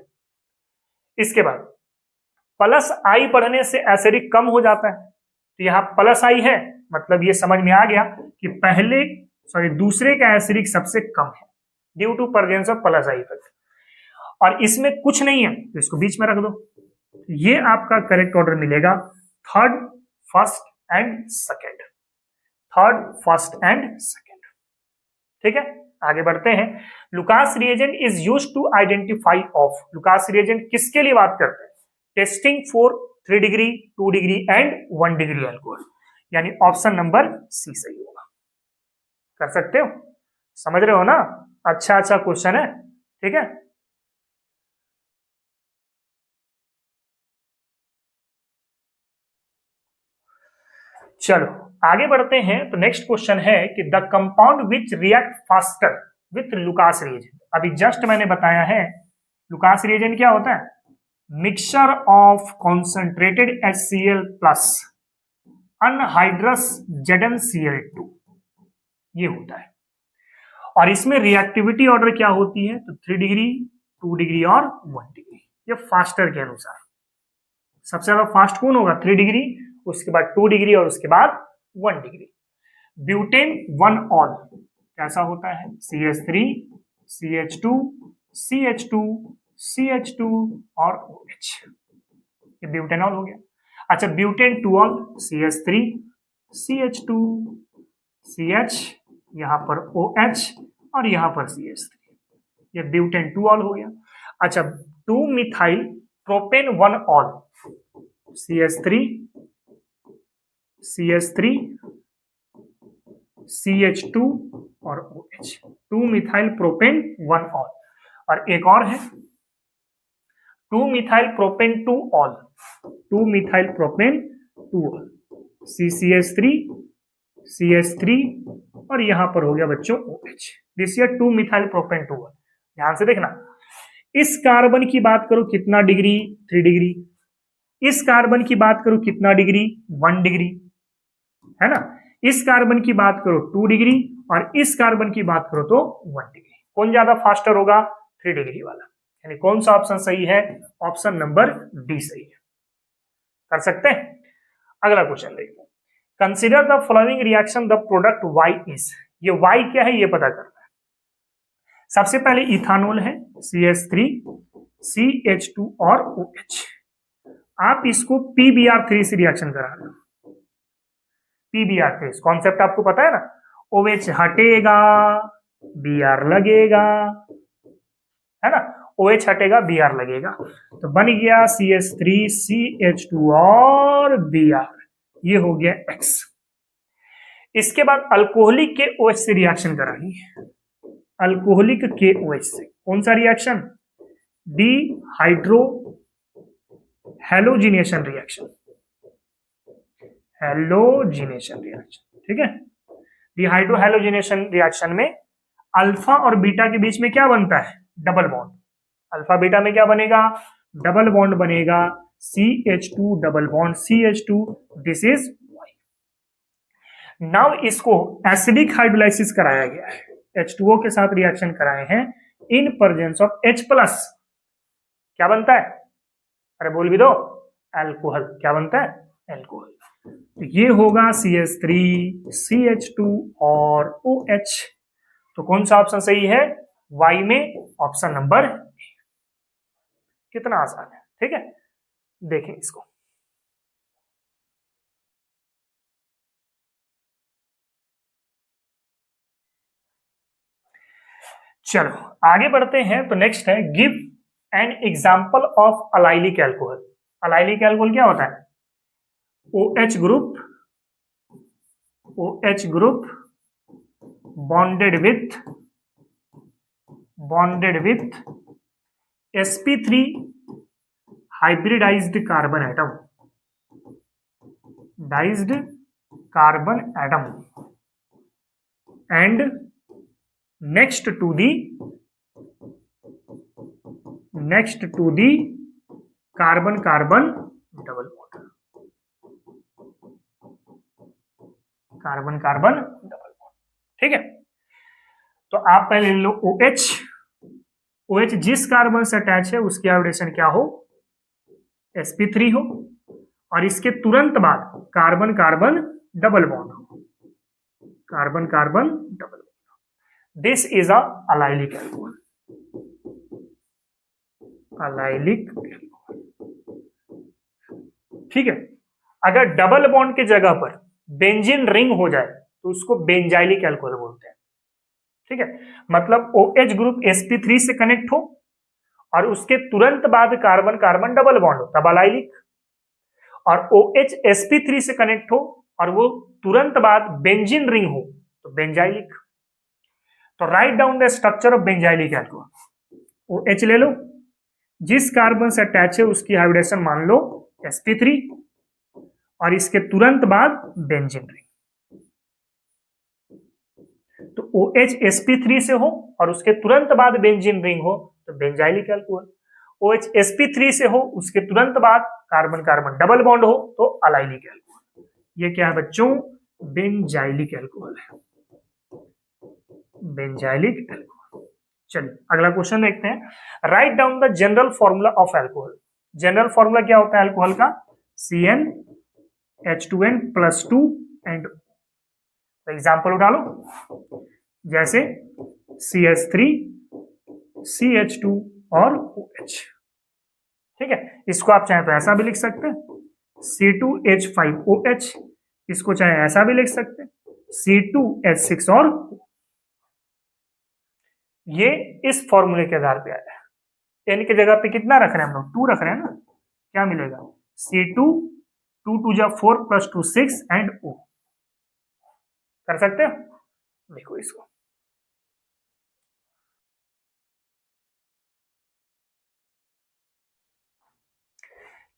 इसके बाद प्लस आई बढ़ने से एसिडिक कम हो जाता है, तो यहां प्लस आई है, मतलब ये समझ में आ गया कि पहले दूसरे का एसिडिक सबसे कम है due to presence of plus I effect. और इसमें कुछ नहीं है तो इसको बीच में रख दो, ये आपका करेक्ट ऑर्डर मिलेगा third, first and second, third, first and second. ठीक है, आगे बढ़ते हैं। Lucas reagent is used to identify of, Lucas reagent किसके लिए बात करते हैं? Testing for 3 degree, 2 degree and 1 degree alcohol, यानी ऑप्शन नंबर सी सही होगा। कर सकते हो, समझ रहे हो ना? अच्छा क्वेश्चन है। ठीक है, चलो आगे बढ़ते हैं। तो नेक्स्ट क्वेश्चन है कि the compound which react faster with Lucas reagent. अभी जस्ट मैंने बताया है लुकास रिएजेंट क्या होता है, mixture of concentrated HCl plus anhydrous ZnCl2, ये होता है। और इसमें रिएक्टिविटी ऑर्डर क्या होती है, तो 3 डिग्री, 2 डिग्री और 1 डिग्री, ये फास्टर के अनुसार। सबसे ज्यादा फास्ट कौन होगा, 3 डिग्री, उसके बाद 2 डिग्री और उसके बाद 1 डिग्री। ब्यूटेन 1 ऑल कैसा होता है, CH3, CH2, CH2, CH2 और OH, ये ब्यूटेनॉल हो गया। अच्छा butane 2 all, CH3, CH2, CH, यहां पर OH और यहां पर CH3, ये ब्यूटेन 2 ऑल हो गया। अच्छा 2 methyl propane 1 all, CH3, CH3, CH2 और OH, 2 मिथाइल प्रोपेन 1 ऑल। और एक और है 2 methyl propane 2 all, 2 methyl propane 2 all, CH3, CH3 और यहां पर हो गया बच्चों OH, this year 2 methyl propane 2 all. ध्यान से देखना, इस कार्बन की बात करो कितना डिग्री, 3 डिग्री, इस कार्बन की बात करो कितना डिग्री, 1 डिग्री, है ना। इस कार्बन की बात करो 2 डिग्री और इस कार्बन की बात करो तो 1 डिग्री। कौन ज्यादा फास्टर होगा, 3 डिग्री वाला। यानी कौन सा ऑप्शन सही है, ऑप्शन नंबर डी सही है। कर सकते हैं। अगला क्वेश्चन देखते हैं। Consider the following reaction the product Y is, ये वाई क्या है ये पता करना है। सबसे पहले इथानोल है, CH3, CH2 और OH। आप इसको PBr3 से रिएक्शन कराना, PBr3 कॉन्सेप्ट आपको पता है ना, OH हटेगा Br लगेगा, है ना, OH हटेगा Br लगेगा, तो बन गया CH3, CH2 और Br, ये हो गया X। इसके बाद अल्कोहलिक के OH से रिएक्शन करानी है, अल्कोहलिक के OH से। कौन सा reaction, dehydro halogenation reaction, halogenation reaction, ठीक है। डिहाइड्रोहैलोजिनेशन रिएक्शन में अल्फा और बीटा के बीच में क्या बनता है, डबल बॉन्ड। अल्फा बीटा में क्या बनेगा, डबल बॉन्ड बनेगा, CH2 double bond CH2, this is now. इसको एसिडिक हाइड्रोलाइसिस कराया गया है, H2O के साथ रिएक्शन कराए हैं इन प्रेजेंस ऑफ H+, क्या बनता है, अरे बोल भी दो, अल्कोहल। क्या बनता है, अल्कोहल। तो ये होगा CH3 CH2 और OH। तो कौन सा ऑप्शन सही है, Y में ऑप्शन नंबर। कितना आसान है, ठीक है। देखें इसको, चलो आगे बढ़ते हैं। तो नेक्स्ट है give an example of allylic alcohol. Allylic alcohol क्या होता है, OH group bonded with sp3 hybridised carbon atom and next to the carbon double bond, carbon double bond, ठीक है। तो आप पहले ले लो OH जिस कार्बन से अटैच है उसकी हाइब्रिडेशन क्या हो, sp3 हो, और इसके तुरंत बाद कार्बन डबल बॉन्ड हो, carbon double bond. This is a allylic alcohol, ठीक है। अगर डबल बॉन्ड के जगह पर बेंजीन रिंग हो जाए तो उसको बेंजाइलिक अल्कोहल बोलते हैं, ठीक है। मतलब OH ग्रुप sp3 से कनेक्ट हो और उसके तुरंत बाद कार्बन डबल बॉन्ड हो तब अलाइलिक, और OH sp3 से कनेक्ट हो और वो तुरंत बाद बेंजीन रिंग हो तो बेंजाइलिक। तो right down the structure of benzylic alcohol. OH ले लो, जिस कार्बन से अटैच है उसकी हाइब्रिडेशन मान लो sp3 और इसके तुरंत बाद बेंजीन रिंग। तो OH sp3 से हो और उसके तुरंत बाद बेंजीन रिंग हो तो बेंजाइलिक अल्कोहल। OH sp3 से हो उसके तुरंत बाद कार्बन डबल बॉन्ड हो तो अलाइलिक अल्कोहल। ये क्या है बच्चों, बेंजाइलिक अल्कोहल है, बेंजाइलिक अल्कोहल। चलिए अगला क्वेश्चन देखते हैं। Right down the general formula of alcohol. General formula क्या होता है अल्कोहल का, CN H2N+2 एंड एग्जाम्पल उठा लो, जैसे CH3 CH2 और OH, ठीक है। इसको आप चाहे तो ऐसा भी लिख सकते हैं C2H5OH, इसको चाहे ऐसा भी लिख सकते हैं C2H6 और ये इस फॉर्मूले के आधार पे आया है। N की जगह पे कितना रख रहे हैं हम लोग, 2 रख रहे हैं ना, क्या मिलेगा C2 2 2 जा 4 + 2 6 एंड O। कर सकते हो, देखो इसको।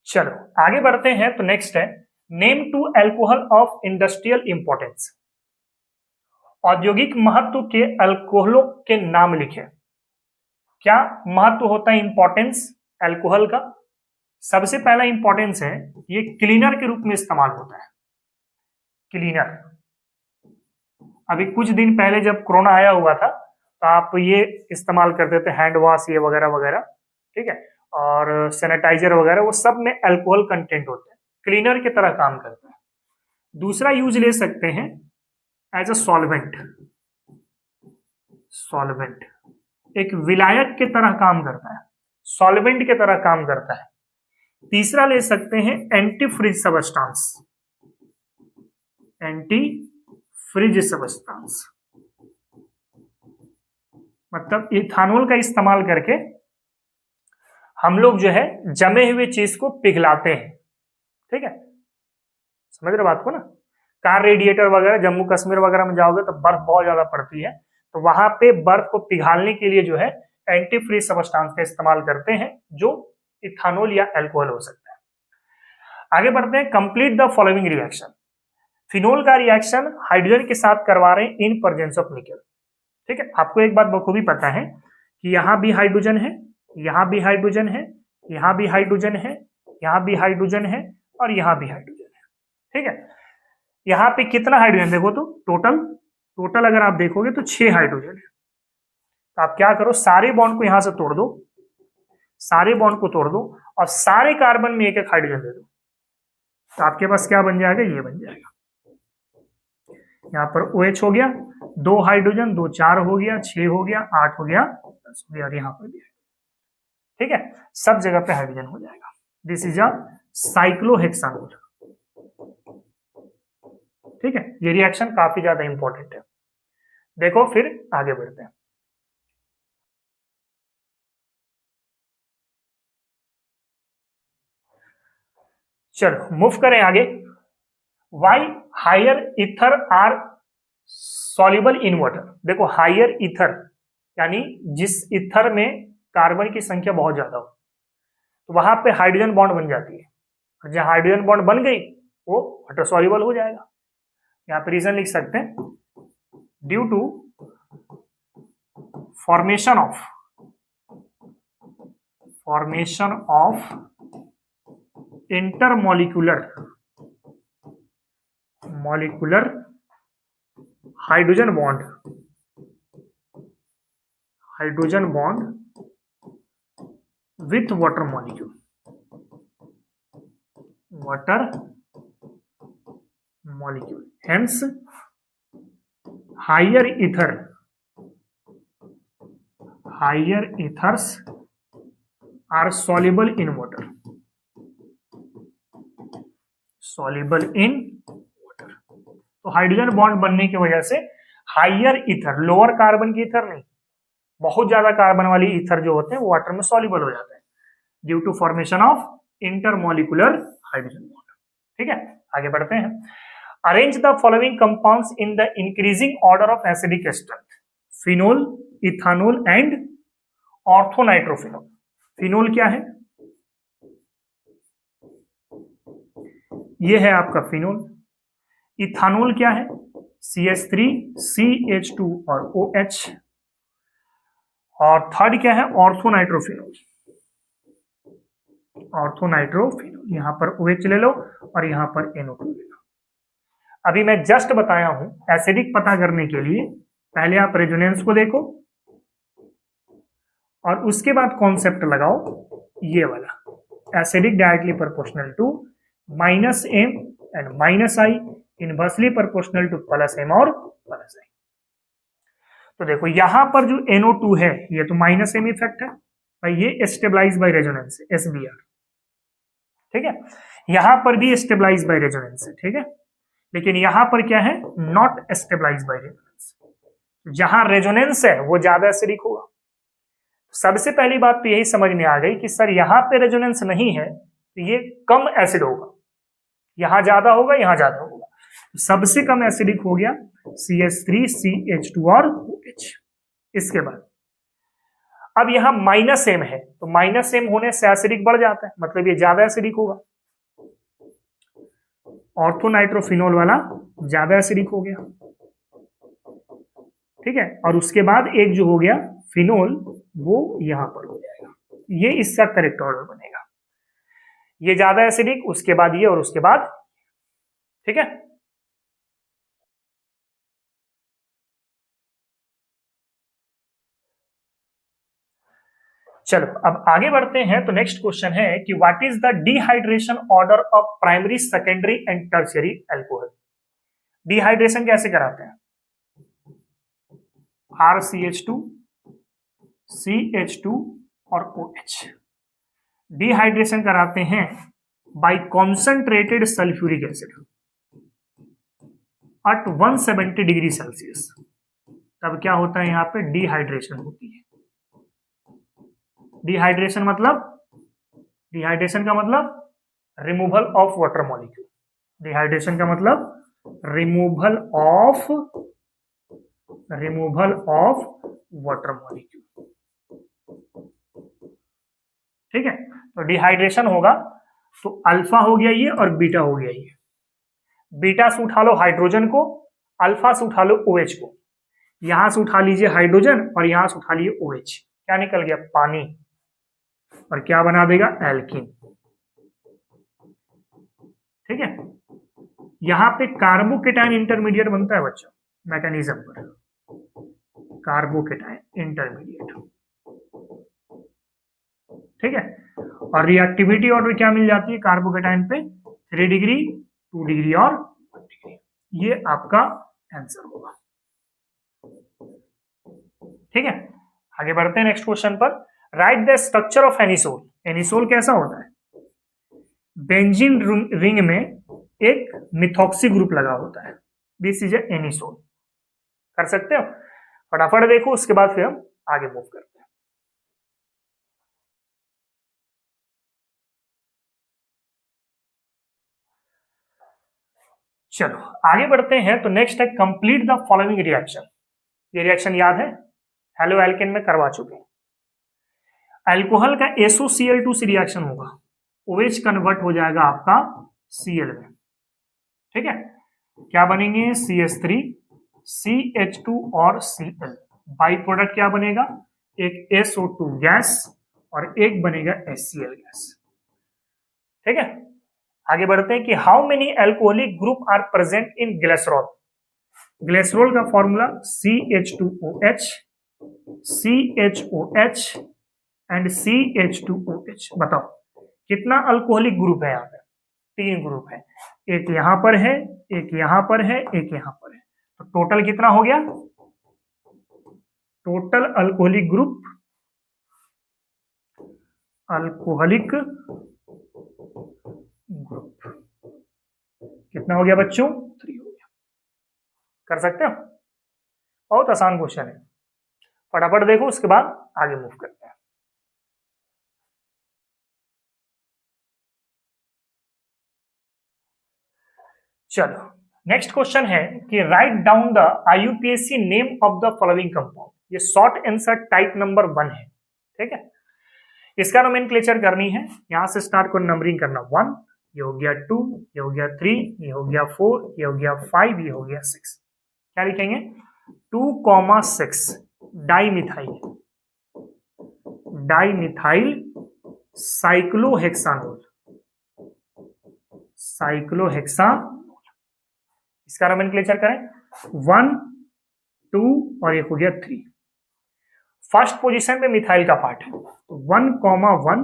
चलो आगे बढ़ते हैं। तो नेक्स्ट है name 2 alcohol of industrial importance. औद्योगिक महत्व के अल्कोहलों के नाम लिखें। क्या महत्व होता है इंपॉर्टेंस अल्कोहल का, सबसे पहला इंपॉर्टेंस है ये क्लीनर के रूप में इस्तेमाल होता है। क्लीनर, अभी कुछ दिन पहले जब कोरोना आया हुआ था तो आप ये इस्तेमाल करते थे, हैंड वॉश ये वगैरह वगैरह, ठीक है, और सैनिटाइजर वगैरह, वो सब में अल्कोहल कंटेंट होते हैं, क्लीनर की तरह काम करता है। दूसरा यूज ले सकते हैं एज अ सॉल्वेंट, सॉल्वेंट एक विलायक के तरह काम करता है, सॉल्वेंट के तरह काम करता है। तीसरा ले सकते हैं anti fridge substance, anti fridge substance मतलब इथानॉल का इस्तेमाल करके हम लोग जो है जमे हुए चीज को पिघलाते हैं, ठीक है, समझ रहे बात को ना। कार रेडिएटर वगैरह जम्मू कश्मीर वगैरह में जाओगे तो बर्फ बहुत ज्यादा पड़ती है, तो वहां पे बर्फ को पिघालने के लिए जो है एंटी फ्रीज सबस्टांस का इस्तेमाल करते हैं, जो इथानॉल या अल्कोहल हो सकता है। आगे बढ़ते हैं, complete the following reaction. Phenol का रिएक्शन हाइड्रोजन के साथ करवा रहे हैं इन प्रेजेंस ऑफ निकल। ठीक है, आपको एक बात बखूबी पता है कि यहाँ भी हाइड्रोजन है, यहाँ भी हाइड्रोजन है, यहाँ भी हाइड्रोजन है, यहाँ भी हाइड्रोजन है और यहाँ भी हाइड्रोजन है। ठीक है, यहाँ पे कितना हाइड्रोजन देखो तो टोटल अगर आप देखोगे तो 6 हाइड्रोजन है। तो आप क्या करो, सारे बॉन्ड को यहां से तोड़ दो, सारे बॉन्ड को तोड़ दो और सारे कार्बन में एक एक हाइड्रोजन दे दो, तो आपके पास क्या बन जाएगा, ये बन जाएगा। यहाँ पर OH हो गया, 2 हाइड्रोजन, 2 4 हो गया, 6 हो गया, 8 हो गया, 10 हो गया और यहाँ पर भी। ठीक है, सब जगह पे हाइड्रोजन हो जाएगा। This is a cyclohexanol. ठीक है, ये रिएक्शन काफी ज्यादा इंपॉर्टेंट है। देखो फिर आगे बढ़ते हैं। चलो मूव करें आगे। Why higher ether are soluble in water. देखो हायर ईथर यानी जिस ईथर में कार्बन की संख्या बहुत ज्यादा हो तो वहां पे हाइड्रोजन बॉन्ड बन जाती है, और जहां हाइड्रोजन बॉन्ड बन गई वो वाटर सॉल्युबल हो जाएगा। यहां पर रीजन लिख सकते हैं, due to formation of intermolecular hydrogen bond with water molecule, hence higher ethers are soluble in water, तो हाइड्रोजन बॉन्ड बनने की वजह से हायर ईथर, लोअर कार्बन की ईथर नहीं, बहुत ज्यादा कार्बन वाली ईथर जो होते हैं वो वाटर में सॉल्युबल हो जाते हैं due to formation of intermolecular hydrogen bond. ठीक है, आगे बढ़ते हैं। Arrange the following compounds in the increasing order of acidic strength, phenol, ethanol and orthonitrophenol. Phenol क्या है, ये है आपका फिनोल। इथानोल क्या है, CH3, CH2 और OH। और थर्ड क्या है, ऑर्थोनाइट्रोफिनोल। यहां पर OH ले लो और यहां पर NO2 ले लो। अभी मैं जस्ट बताया हूं एसिडिक पता करने के लिए पहले आप रेजोनेंस को देखो और उसके बाद कॉन्सेप्ट लगाओ ये वाला, acidic directly proportional to -m and -I, inversely proportional to +m और +I। तो देखो यहां पर जो NO2 है ये तो -m इफेक्ट है भाई, ये स्टेबलाइज बाय रेजोनेंस है, SBR। ठीक है, यहां पर भी स्टेबलाइज बाय रेजोनेंस है। ठीक है, लेकिन यहां पर क्या है, नॉट स्टेबलाइज बाय रेजोनेंस। जहां रेजोनेंस है वो ज्यादा एसिडिक होगा। सबसे पहली बात तो यही समझ में आ गई कि सर यहां पे रेजोनेंस नहीं है तो ये कम एसिड होगा, यहां ज्यादा होगा, यहां ज्यादा होगा। सबसे कम एसिडिक हो गया CH3, CH2 और OH। इसके बाद अब यहां -m है तो -m होने से एसिडिक बढ़ जाता है, मतलब ये ज्यादा एसिडिक होगा। ऑर्थोनाइट्रोफिनोल वाला ज्यादा एसिडिक हो गया। ठीक है, और उसके बाद एक जो हो गया फिनोल वो यहां पर हो जाएगा, ये इसका करेक्ट ऑर्डर बनेगा। ये ज्यादा एसिडिक, उसके बाद ये और उसके बाद। ठीक है, चलो अब आगे बढ़ते हैं। तो नेक्स्ट क्वेश्चन है कि what is the dehydration order of primary, secondary and tertiary alcohol. Dehydration कैसे कराते हैं, RCH2, CH2 और OH। डिहाइड्रेशन कराते हैं by concentrated sulphuric acid at 170 degree Celsius. तब क्या होता है, यहां पे डिहाइड्रेशन होती है। डिहाइड्रेशन का मतलब removal of water molecule. Dehydration का मतलब रिमूवल ऑफ वाटर मॉलिक्यूल। ठीक है, तो डिहाइड्रेशन होगा तो अल्फा हो गया ये और बीटा हो गया ये। बीटा से उठा लो हाइड्रोजन को, अल्फा से उठा लो OH को, यहां से उठा लीजिए हाइड्रोजन और यहां से उठा लीजिए OH, क्या निकल गया? पानी, और क्या बना देगा? एल्कीन। ठीक है, यहां पे कार्बोकेटाइन इंटरमीडिएट बनता है बच्चों, मैकेनिज्म पर, कार्बोकेटाइन इंटरमीडिएट। ठीक है, और रिएक्टिविटी ऑर्डर क्या मिल जाती है कार्बोकेटाइन पे? 3 डिग्री, 2 डिग्री और 1 डिग्री। ये आपका आंसर होगा। ठीक है, आगे बढ़ते हैं नेक्स्ट क्वेश्चन पर। Right the structure of anisole. Anisole कैसा होता है? बेंजीन रिंग में एक मिथॉक्सी ग्रुप लगा होता है, दिस इज एनिसोल। कर सकते हो? फटाफट देखो, उसके बाद फिर हम आगे मूव करते हैं। चलो आगे बढ़ते हैं। तो नेक्स्ट है कंप्लीट द फॉलोइंग रिएक्शन। ये रिएक्शन याद है, हेलो एल्केन में करवा चुके हैं। अल्कोहल का SOCl2 से रिएक्शन होगा, OH कन्वर्ट हो जाएगा आपका Cl में। ठीक है, क्या बनेंगे? CH3, CH2 और Cl। बाई प्रोडक्ट क्या बनेगा? एक SO2 गैस और एक बनेगा HCl गैस। ठीक है, आगे बढ़ते हैं कि how many alcoholic group are present in glycerol. Glycerol का formula CH2OH, CHOH and CH2OH। बताओ कितना अल्कोहलिक ग्रुप है? यहाँ पे 3 ग्रुप है, एक यहां पर है, एक यहां पर है, एक यहां पर है। तो टोटल कितना हो गया? Total alcoholic group, alcoholic group कितना हो गया बच्चों? 3 हो गया। कर सकते हो? बहुत आसान क्वेश्चन है, फटाफट देखो, उसके बाद आगे मूव करते हैं। चलो नेक्स्ट क्वेश्चन है कि right down the IUPAC name of the following compound. ये शॉर्ट आंसर टाइप नंबर 1 है। ठीक है, इसका नोमेनक्लेचर करनी है, यहां से स्टार्ट को नंबरिंग करना। 1, ये हो गया 2, ये हो गया 3, ये हो गया 4, ये हो गया 5, ये हो गया 6। क्या लिखेंगे? 2,6 डाइमिथाइल, डाइमिथाइल साइक्लोहेक्सानोल, साइक्लोहेक्सानोल। इसका नोमेनक्लेचर करें। 1, 2 और ये हो गया 3। फर्स्ट पोजीशन पे मिथाइल का पार्ट है, 1,1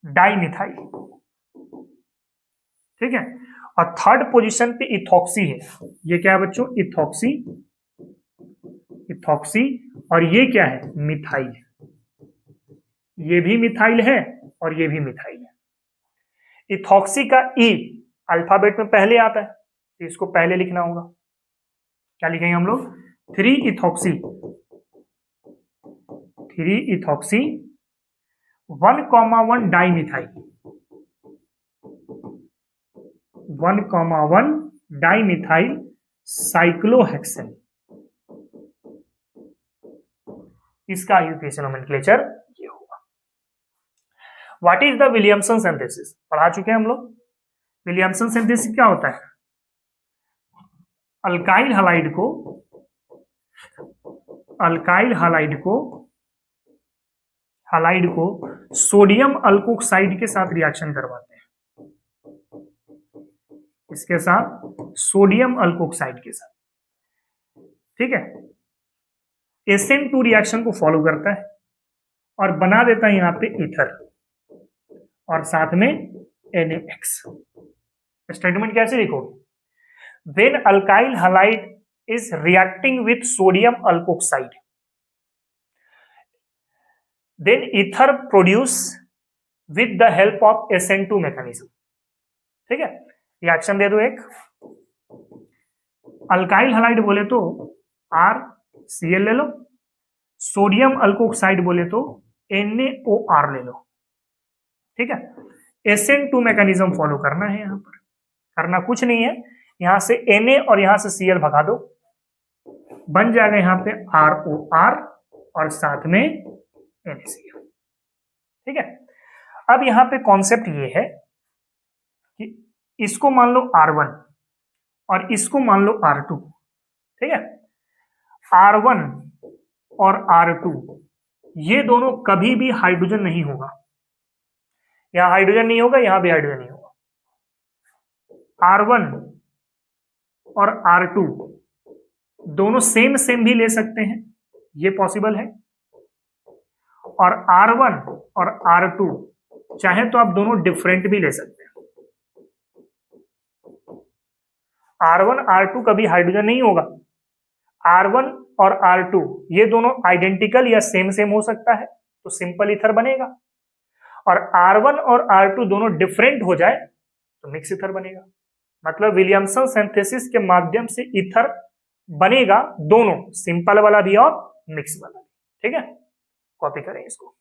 डाइमिथाइल। ठीक है, और थर्ड पोजीशन पे इथॉक्सी है। ये क्या है बच्चों? Ethoxy, ethoxy. और ये क्या है? मिथाइल। ये भी मिथाइल है और ये भी मिथाइल है। इथॉक्सी का E अल्फाबेट में पहले आता है, तो इसको पहले लिखना होगा। क्या लिखेंगे हम लोग? 3 ethoxy, 3 ethoxy 1,1 dimethyl, 1,1 dimethyl cyclohexane. इसका IUPAC नोमेनक्लेचर ये होगा। What is the Williamson synthesis? पढ़ा चुके हैं हम लोग। विलियमसन सिंथेसिस क्या होता है? अल्काइल हलाइड को, अल्काइल हलाइड को, हलाइड को सोडियम अल्कोक्साइड के साथ रिएक्शन करवाते हैं, इसके साथ सोडियम अल्कोक्साइड के साथ। ठीक है, SN2 रिएक्शन को फॉलो करता है और बना देता है यहां पे ईथर और साथ में NaX। स्टेटमेंट कैसे लिखोगे? When alkyl halide is reacting with sodium alkoxide, then ether produce with the help of SN2 mechanism। ठीक है, रिएक्शन दे दो एक। अल्काइल हलाइड बोले तो RCl ले लो, सोडियम अल्कोक्साइड बोले तो NaOR ले लो। ठीक है, SN2 मैकेनिज्म फॉलो करना है। यहां पर करना कुछ नहीं है, यहां से Na और यहां से Cl भगा दो, बन जाएगा यहां पे ROR और साथ में NaCl। ठीक है, अब यहां पे कॉन्सेप्ट ये है कि इसको मान लो R1 और इसको मान लो R2, ठीक है। R1 और R2 ये दोनों कभी भी हाइड्रोजन नहीं होगा, यहां हाइड्रोजन नहीं होगा, यहां भी हाइड्रोजन नहीं होगा। R1 और R2 दोनों सेम सेम भी ले सकते हैं, ये पॉसिबल है। और R1 और R2 चाहे तो आप दोनों डिफरेंट भी ले सकते हैं। R1 R2 कभी हाइड्रोजन नहीं होगा। R1 और R2 ये दोनों आइडेंटिकल या सेम सेम हो सकता है तो सिंपल ईथर बनेगा, और R1 और R2 दोनों डिफरेंट हो जाए तो मिक्स ईथर बनेगा। मतलब विलियमसन सिंथेसिस के माध्यम से ईथर बनेगा, दोनों, सिंपल वाला भी और मिक्स वाला भी, ठीक है। कॉपी करें इसको।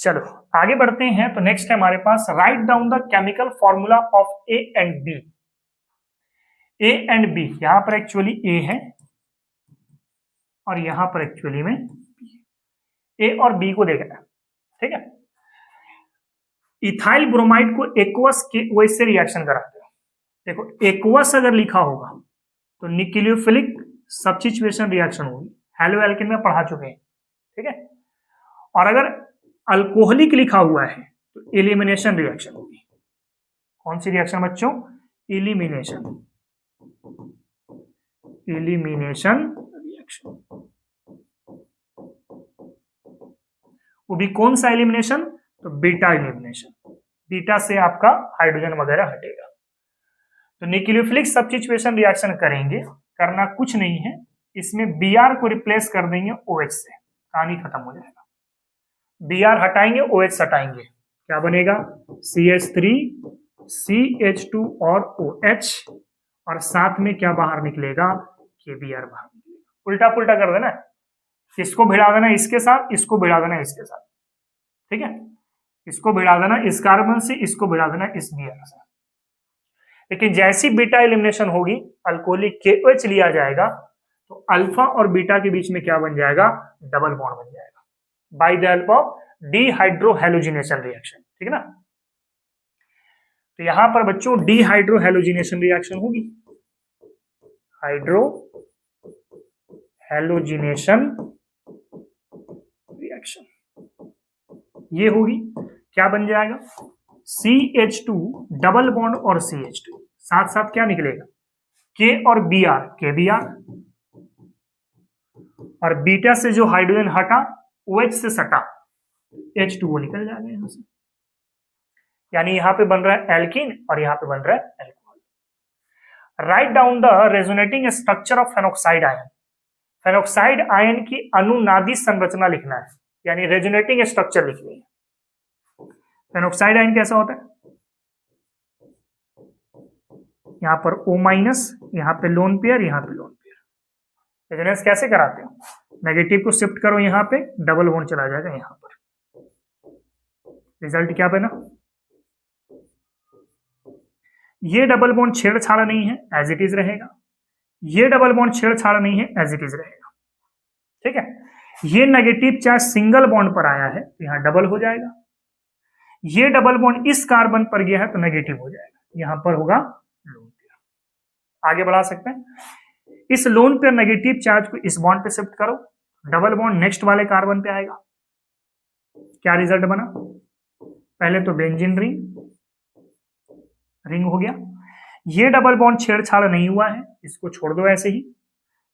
चलो आगे बढ़ते हैं। तो नेक्स्ट है हमारे पास, write down the chemical formula of A and B. A and B, यहां पर एक्चुअली ए है और यहां पर एक्चुअली में ए और बी को देखना है, ठीक है। इथाइल ब्रोमाइड को एक्वस के OH से रिएक्शन कराते हो। देखो एक्वस अगर लिखा होगा तो न्यूक्लियोफिलिक सब्स्टिट्यूशन रिएक्शन होगी, हेलो एल्केन में पढ़ा चुके हैं, ठीक है। और अगर अल्कोहलिक लिखा हुआ है तो एलिमिनेशन रिएक्शन होगी। कौन सी रिएक्शन बच्चों? Elimination, elimination reaction. वो भी कौन सा एलिमिनेशन? तो बीटा एलिमिनेशन, बीटा से आपका हाइड्रोजन वगैरह हटेगा। तो न्यूक्लियोफिलिक सब्स्टिट्यूशन रिएक्शन करेंगे, करना कुछ नहीं है, इसमें Br को रिप्लेस कर देंगे OH से, कहानी खत्म हो जाएगा। Br हटाएंगे, OH हटाएंगे, क्या बनेगा? CH3 CH2 और OH, और साथ में क्या बाहर निकलेगा? KBr बाहर निकलेगा। उल्टा पुल्टा कर देना, इसको भिड़ा देना इसके साथ, इसको भिड़ा देना इसके साथ, ठीक है। इसको भिड़ा देना इस कार्बन से, इसको भिड़ा देना इस Br से। लेकिन जैसी बीटा एलिमिनेशन होगी, अल्कोहलिक KOH लिया जाएगा तो अल्फा और बीटा के बीच में क्या बन जाएगा? डबल बॉन्ड बन जाएगा by the help of dehydrohalogenation reaction, ठीक है ना। तो यहां पर बच्चों डीहाइड्रोहेलोजिनेशन रिएक्शन होगी, हाइड्रोहेलोजिनेशन रिएक्शन ये होगी। क्या बन जाएगा? CH2 डबल बॉन्ड और CH2, साथ साथ क्या निकलेगा? K और Br, KBr, और बीटा से जो हाइड्रोजन हटा OH से सटा H2O निकल जाएगा यहां से। यानी यहां पे बन रहा है एल्कीन और यहां पे बन रहा है alcohol. Right down the resonating structure of phenoxide ion. Phenoxide ion की अनुनादी संरचना लिखना है, यानी रेजोनेटिंग स्ट्रक्चर लिखनी है। फेनोक्साइड आयन कैसा होता है? यहां पर O-, यहां पे लोन पेयर, यहां पे लोन पेयर। रेजोनेंस कैसे कराते हो? नेगेटिव को शिफ्ट करो, यहां पे डबल बॉन्ड चला जाएगा यहां पर। रिजल्ट क्या बना? ये डबल बॉन्ड छेड़छाड़ नहीं है, एज इट इज रहेगा। ये डबल बॉन्ड छेड़छाड़ नहीं है, एज इट इज रहेगा, ठीक है। ये नेगेटिव चार्ज सिंगल बॉन्ड पर आया है तो यहां डबल हो जाएगा। ये डबल बॉन्ड इस कार्बन पर गया है तो नेगेटिव हो जाएगा, यहां पर होगा लोन पेयर। आगे बढ़ा सकते हैं। इस लोन पेयर नेगेटिव चार्ज को इस बॉन्ड पे शिफ्ट करो, डबल बॉन्ड नेक्स्ट वाले कार्बन पे आएगा। क्या रिजल्ट बना? पहले तो बेंजीन रिंग हो गया। ये डबल बॉन्ड छेड़छाड़ नहीं हुआ है, इसको छोड़ दो ऐसे ही।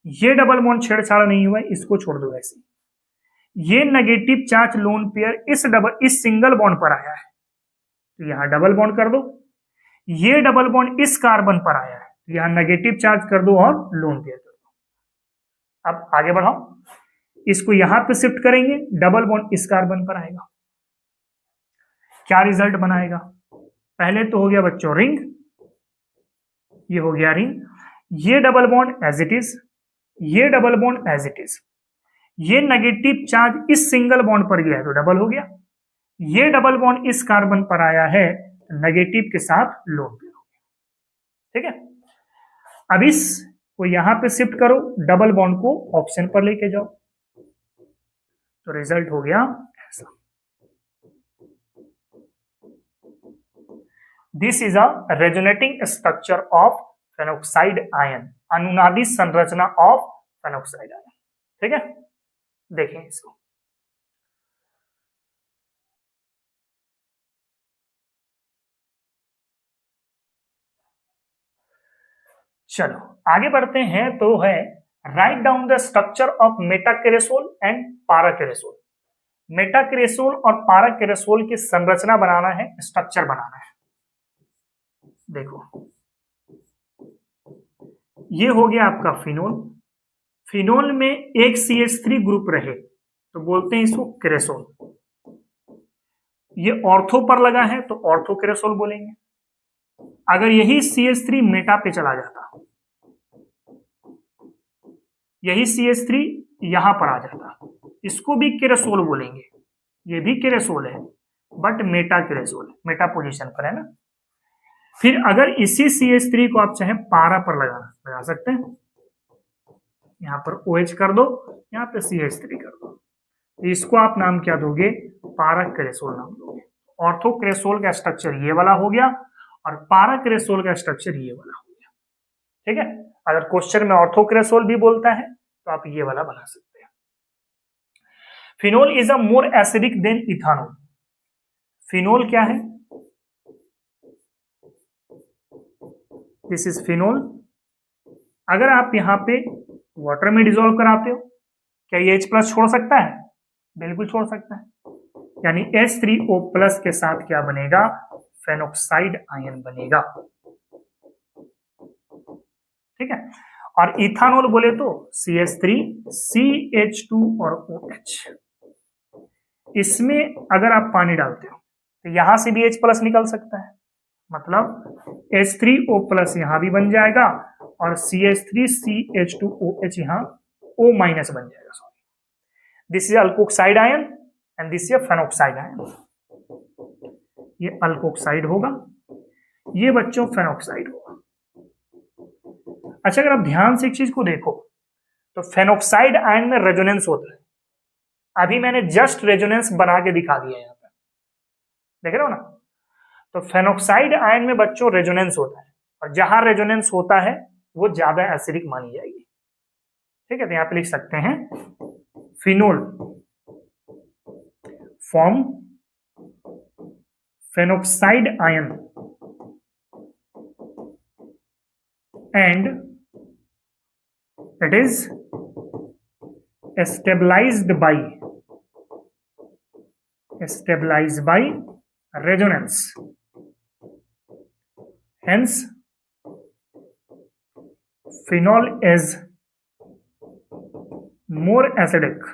ये डबल बॉन्ड छेड़छाड़ नहीं हुआ है, इसको छोड़ दो ऐसे ही। ये नेगेटिव चार्ज लोन पेयर इस सिंगल बॉन्ड पर आया है तो यहां डबल बॉन्ड कर दो। ये डबल बॉन्ड इस कार्बन पर आया है तो यहां नेगेटिव चार्ज कर दो और लोन पेयर कर दो। अब आगे बढ़ाओ, इसको यहां पे शिफ्ट करेंगे, डबल बॉन्ड इस कार्बन पर आएगा। क्या रिजल्ट बनाएगा? पहले तो हो गया बच्चों रिंग, ये हो गया रिंग। ये double bond as it is, ये double bond as it is. ये नेगेटिव चार्ज इस सिंगल बॉन्ड पर गया है तो डबल हो गया। ये डबल बॉन्ड इस कार्बन पर आया है तो नेगेटिव के साथ लोन पेयर हो गया, ठीक है। अब इसको यहां पे शिफ्ट करो, डबल बॉन्ड को ऑप्शन पर लेके जाओ। तो रिजल्ट हो गया ऐसा। This is a resonating structure of phenoxide ion, अनुनादी संरचना ऑफ फेनोक्साइड आयन। ठीक है, देखें इसको। चलो आगे बढ़ते हैं, तो है write down the structure of metacresol and paracresol. Metacresol और पाराकेरेसोल की संरचना बनाना है, स्ट्रक्चर बनाना है। देखो ये हो गया आपका फिनोल। फिनोल में एक CH3 ग्रुप रहे तो बोलते हैं इसको केरेसोल। ये ऑर्थो पर लगा है तो ऑर्थो केरेसोल बोलेंगे। अगर यही CH3 मेटा पे चला जाता, यही CH3 यहां पर आ जाता, इसको भी केरेसोल बोलेंगे। ये भी केरेसोल है बट मेटा केरेसोल है, मेटा पोजीशन पर है ना। फिर अगर इसी CH3 को आप चाहे पारा पर लगा सकते हैं, यहां पर OH कर दो, यहां पे CH3 कर दो, तो इसको आप नाम क्या दोगे, पारा केरेसोल नाम दोगे। ऑर्थो केरेसोल का स्ट्रक्चर ये वाला हो गया और पारा केरेसोल का स्ट्रक्चर ये वाला हो गया। ठीक है, अगर क्वेश्चन में ऑर्थो केरेसोल भी बोलता है तो आप ये वाला बना सकते हैं। Phenol is a more acidic then ethanol. Phenol क्या है, दिस इज फिनोल। अगर आप यहां पे वाटर में डिसॉल्व कराते हो, क्या ये H+ छोड़ सकता है, बिल्कुल छोड़ सकता है। यानी H3O+ के साथ क्या बनेगा, फेनोक्साइड आयन बनेगा। ठीक है, और इथानोल बोले तो CH3 CH2 और OH। इसमें अगर आप पानी डालते हो तो यहां से भी H+ निकल सकता है, मतलब H3O+ यहां भी बन जाएगा और CH3 CH2OH यहां O- बन जाएगा। Sorry, this is alkoxide ion and this is phenoxide ion. ये अल्कोक्साइड होगा, ये बच्चों फेनोक्साइड होगा। अच्छा, अगर आप ध्यान से एक चीज को देखो तो फेनोक्साइड आयन में रेजोनेंस होता है। अभी मैंने जस्ट रेजोनेंस बना के दिखा दिया यहां पे, देख रहे हो ना। तो फेनोक्साइड आयन में बच्चों रेजोनेंस होता है, और जहां रेजोनेंस होता है वो ज्यादा एसिडिक मानी जाएगी। ठीक है, तो यहां पे लिख सकते हैं phenol form phenoxide ion and it is stabilized by resonance, hence phenol is more acidic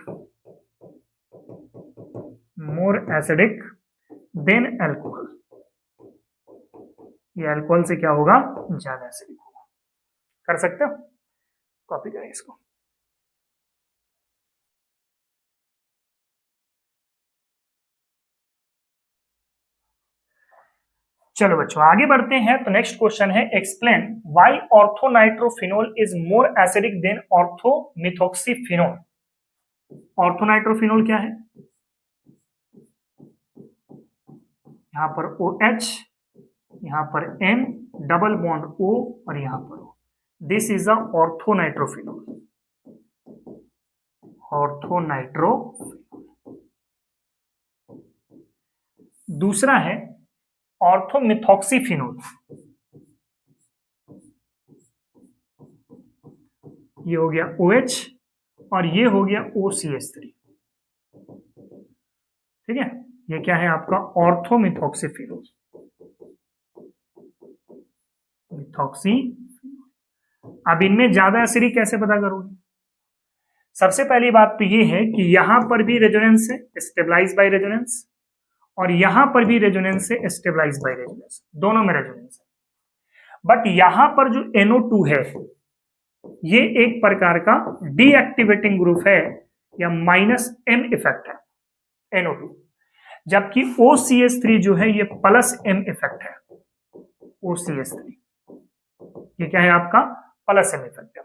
than alcohol। ये अल्कोहल से क्या होगा, ज्यादा एसिडिक होगा। कर सकते हो, कॉपी करें इसको। चलो बच्चों आगे बढ़ते हैं, तो नेक्स्ट क्वेश्चन है explain why orthonitrophenol is more acidic than orthomethoxyphenol. Orthonitrophenol क्या है, यहां पर OH, यहां पर N डबल बॉन्ड O और यहां पर O। This is a orthonitrophenol. दूसरा है ऑर्थोमिथॉक्सीफिनोल, ये हो गया OH और ये हो गया OCH3। ठीक है, ये क्या है आपका ऑर्थोमिथॉक्सीफिनोल। अब इनमें ज्यादा एसिडिक कैसे पता करोगे, सबसे पहली बात तो ये है कि यहां पर भी रेजोनेंस है, स्टेबलाइज बाय रेजोनेंस, और यहां पर भी रेजोनेंस है, स्टेबलाइज बाय रेजोनेंस, दोनों में रेजोनेंस है। बट यहां पर जो NO2 है ये एक प्रकार का डीएक्टिवेटिंग ग्रुप है या -M इफेक्ट है NO2, जबकि OCH3 जो है ये +M इफेक्ट है। OCH3 ये क्या है आपका +M इफेक्ट है।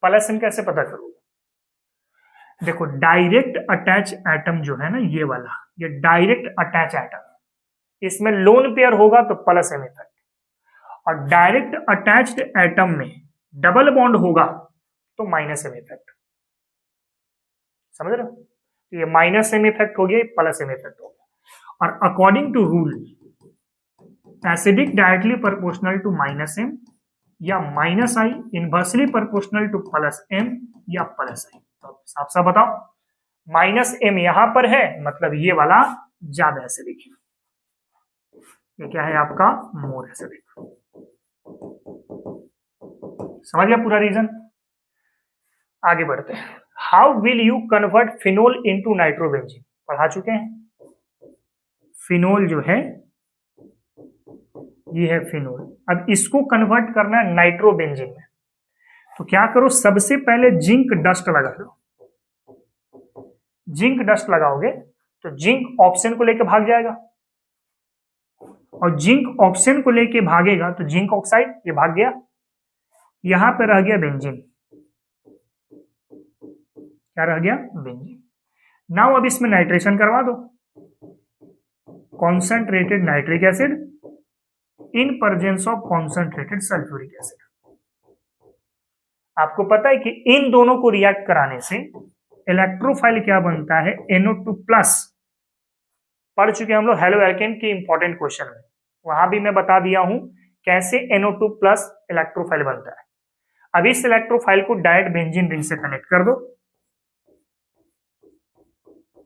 +M कैसे पता करोगे, देखो डायरेक्ट अटैच एटम जो है ना, ये वाला, ये डायरेक्ट अटैच एटम, इसमें लोन पेयर होगा तो प्लस एम इफेक्ट, और डायरेक्ट अटैच्ड एटम में डबल बॉन्ड होगा तो माइनस एम इफेक्ट। समझ रहे हो? तो ये माइनस एम इफेक्ट हो गया, प्लस एम इफेक्ट हो गया। और according to rule, acidic directly proportional to minus M, या minus I inversely proportional to plus M, या प्लस आई। तो साफ साफ बताओ, माइनस एम यहां पर है मतलब ये वाला ज्यादा एसिडिक है। ये क्या है आपका? More acidic. समझ गया पूरा रीजन? आगे बढ़ते हैं। How will you convert phenol into nitrobenzene? पढ़ा चुके हैं। फिनोल जो है ये है फिनोल, अब इसको कन्वर्ट करना है नाइट्रोबेंजीन में। तो क्या करो, सबसे पहले जिंक डस्ट लगा लो। जिंक डस्ट लगाओगे तो जिंक ऑक्सीजन को लेकर भाग जाएगा, और जिंक ऑक्सीजन को लेके भागेगा तो जिंक ऑक्साइड ये भाग गया, यहां पे रह गया बेंजीन। क्या रह गया? बेंजीन। नाउ अब इसमें नाइट्रेशन करवा दो, concentrated nitric acid in presence of concentrated sulphuric acid. आपको पता है कि इन दोनों को रिएक्ट कराने से इलेक्ट्रोफाइल क्या बनता है? NO2+। पढ़ चुके हम लोग हेलो एल्केन के इंपॉर्टेंट क्वेश्चन में, वहां भी मैं बता दिया हूं कैसे NO2+ इलेक्ट्रोफाइल बनता है। अब इस इलेक्ट्रोफाइल को डायरेक्ट बेंजीन रिंग से कनेक्ट कर दो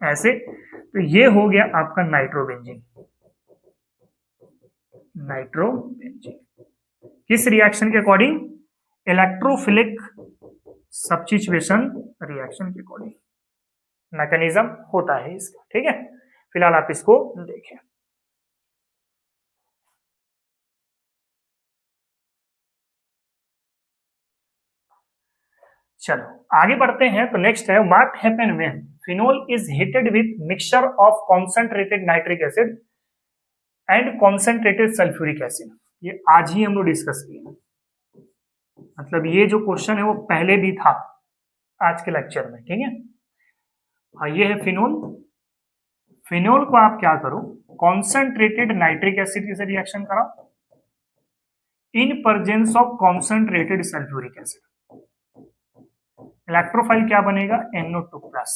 ऐसे, तो ये हो गया आपका नाइट्रोबेंजीन। नाइट्रोबेंजीन किस रिएक्शन के अकॉर्डिंग? इलेक्ट्रोफिलिक सब्स्टिट्यूशन रिएक्शन के अकॉर्डिंग मैकेनिज्म होता है इसका। ठीक है, फिलहाल आप इसको देखें। चलो आगे बढ़ते हैं। तो नेक्स्ट है, what happen when phenol is heated with mixture of concentrated nitric acid and concentrated sulphuric acid. ये आज ही हम लोग डिस्कस किए, मतलब ये जो क्वेश्चन है वो पहले भी था आज के लेक्चर में। ठीक है, हाँ ये है फिनोल। फिनोल को आप क्या करो, कॉन्सेंट्रेटेड नाइट्रिक एसिड से रिएक्शन कराओ in presence of concentrated sulphuric acid. Electrophile क्या बनेगा? NO2+।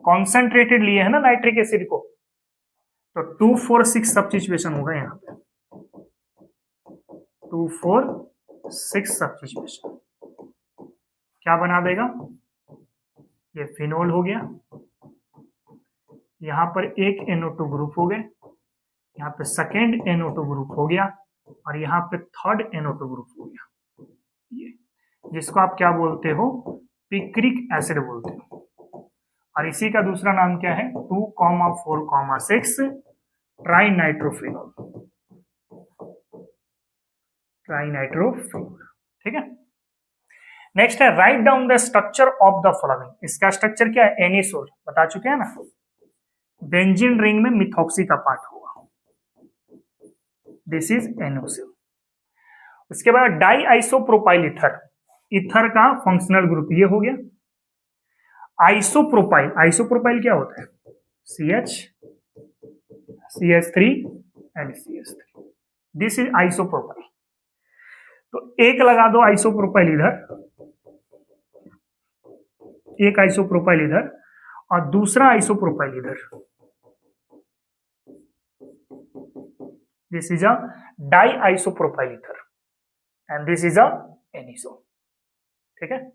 कॉन्सेंट्रेटेड लिए है ना नाइट्रिक एसिड को, तो 2,4,6 सब्स्टिट्यूशन होगा यहाँ पे, 2,4,6 सब्स्टिट्यूशन क्या बना देगा? ये फिनोल हो गया, यहां पर एक NO2 ग्रुप हो गए, यहाँ पे सेकेंड NO2 ग्रुप हो गया, और यहाँ पे थर्ड NO2 ग्रुप हो गया, ये जिसको आप क्या बोलते हो? पिक्रिक एसिड बोलते हो। और इसी का दूसरा नाम क्या है? 2,4,6 ट्राइनाइट्रोफिनोल। ट्राइनाइट्रोफिनोल। ठीक है, नेक्स्ट है, write down the structure of the following. इसका स्ट्रक्चर क्या है? एनिसोल बता चुके हैं ना, बेंजीन रिंग में मिथॉक्सी का पार्ट होगा, दिस इज एनोसिल। उसके बाद डाई आइसोप्रोपाइल ईथर, ईथर का फंक्शनल ग्रुप ये हो गया। आइसोप्रोपाइल, आइसोप्रोपाइल क्या होता है? CH, CH3 and CH3, this is isopropyl. तो एक लगा दो आइसोप्रोपाइल इधर, एक आइसोप्रोपाइल इधर, और दूसरा आइसोप्रोपाइल इधर, this is a di isopropyl ether and this is a anisole. ठीक है,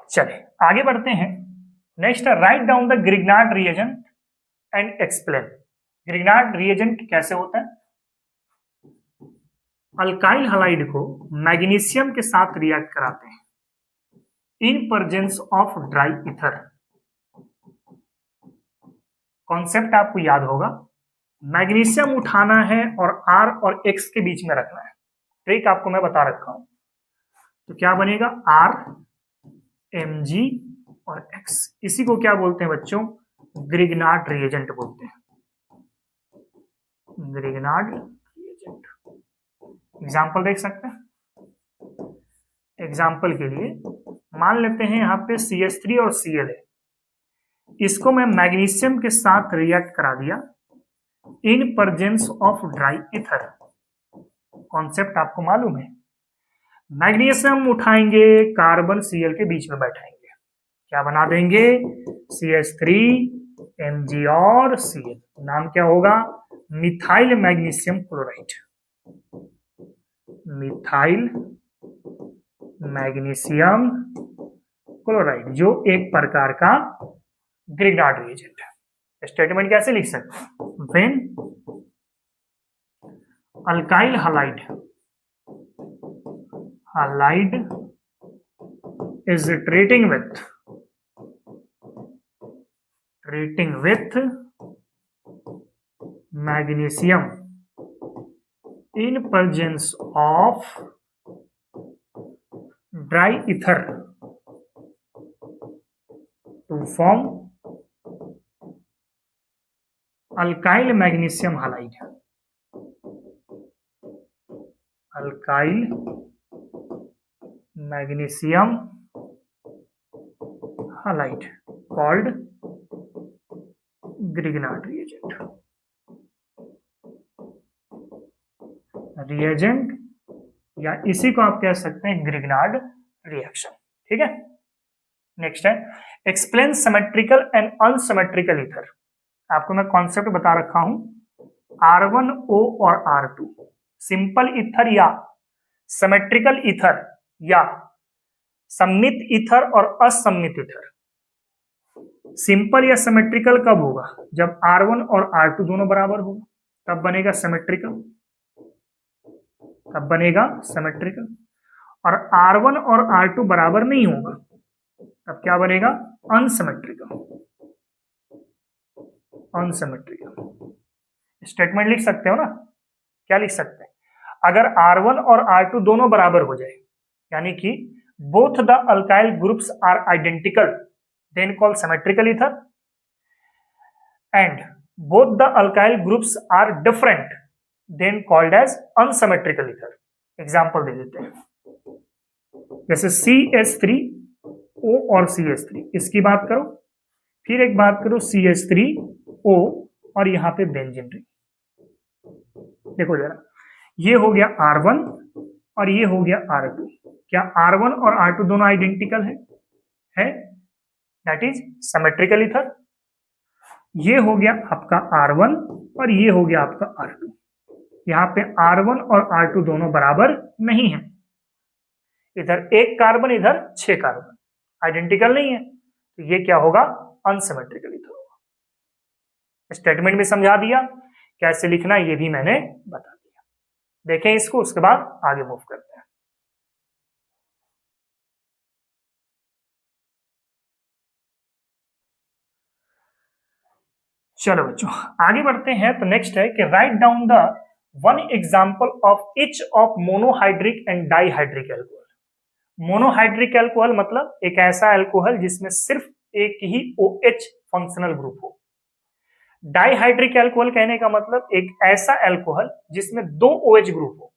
चलिए आगे बढ़ते हैं। नेक्स्ट है, write down the Grignard reagent and explain. Grignard reagent कैसे होता है? अल्काइल हलाइड को मैग्नीशियम के साथ रिएक्ट कराते हैं in presence of dry ether. Concept आपको याद होगा, मैग्नीशियम उठाना है और R और X के बीच में रखना है। ट्रिक आपको मैं बता रखा हूं, तो क्या बनेगा? R Mg और X, इसी को क्या बोलते हैं बच्चों? ग्रिग्नार्ड रिएजेंट बोलते हैं, ग्रिग्नार्ड रिएजेंट। एग्जाम्पल देख सकते हैं। एग्जाम्पल के लिए मान लेते हैं यहाँ पे CH3 और Cl है, इसको मैं मैग्नीशियम के साथ रिएक्ट करा दिया in presence of dry ether. Concept आपको मालूम है, मैग्नीशियम उठाएंगे, कार्बन Cl के बीच में बैठाएंगे, क्या बना देंगे, CH3 Mg और Cl। नाम क्या होगा, methyl magnesium chloride. Methyl magnesium chloride, जो एक प्रकार का ग्रिग्नार्ड रिएजेंट है। स्टेटमेंट कैसे लिख सकते हैं, when alkyl halide is treating with magnesium in presence of dry ether to form alkyl magnesium halide। alkyl magnesium halide called Grignard reagent या इसी को आप कह सकते हैं ग्रिग्नार्ड रिएक्शन। ठीक है, नेक्स्ट है explain symmetrical and unsymmetrical ether. आपको मैं कॉन्सेप्ट बता रखा हूं, R1O और R2 सिंपल ईथर या सिमेट्रिकल ईथर या सममित ईथर और असममित ईथर। सिंपल या सिमेट्रिकल कब होगा, जब R1 और R2 दोनों बराबर होगा तब बनेगा सिमेट्रिकल। तब बनेगा सिमेट्रिकल। और R1 और R2 बराबर नहीं होगा तब क्या बनेगा, अनसिमेट्रिकल। अनसिमेट्रिकल स्टेटमेंट लिख सकते हो ना, क्या लिख सकते हैं, अगर R1 और R2 दोनों बराबर हो जाए, यानी कि both the alkyl groups are identical, then called symmetrical ether, and both the alkyl groups are different, then called as unsymmetrical ether. Example दे देते हैं, जैसे CH3O और CH3, इसकी बात करो, फिर एक बात करो CH3O और यहां पे बेंजीन रिंग। देखो जरा, ये हो गया R1 और ये हो गया R2। क्या R1 और R2 दोनों आइडेंटिकल है? That is symmetrical ether. ये हो गया आपका R1 और ये हो गया आपका R2। यहाँ पे R1 और R2 दोनों बराबर नहीं है, इधर एक कार्बन इधर 6 कार्बन, आइडेंटिकल नहीं है, तो ये क्या होगा, अनसिमेट्रिकल ईथर होगा। स्टेटमेंट में समझा दिया, कैसे लिखना ये भी मैंने बता दिया। देखें इसको, उसके बाद आगे मूव करते हैं। चलो बच्चों आगे बढ़ते हैं। तो नेक्स्ट है कि right down the one example of each of monohydric and dihydric alcohol. Monohydric alcohol मतलब एक ऐसा एल्कोहल जिसमें सिर्फ एक ही OH फंक्शनल ग्रुप हो। डाइहाइड्रिक एल्कोहल कहने का मतलब एक ऐसा एल्कोहल जिसमें 2 OH ग्रुप हो।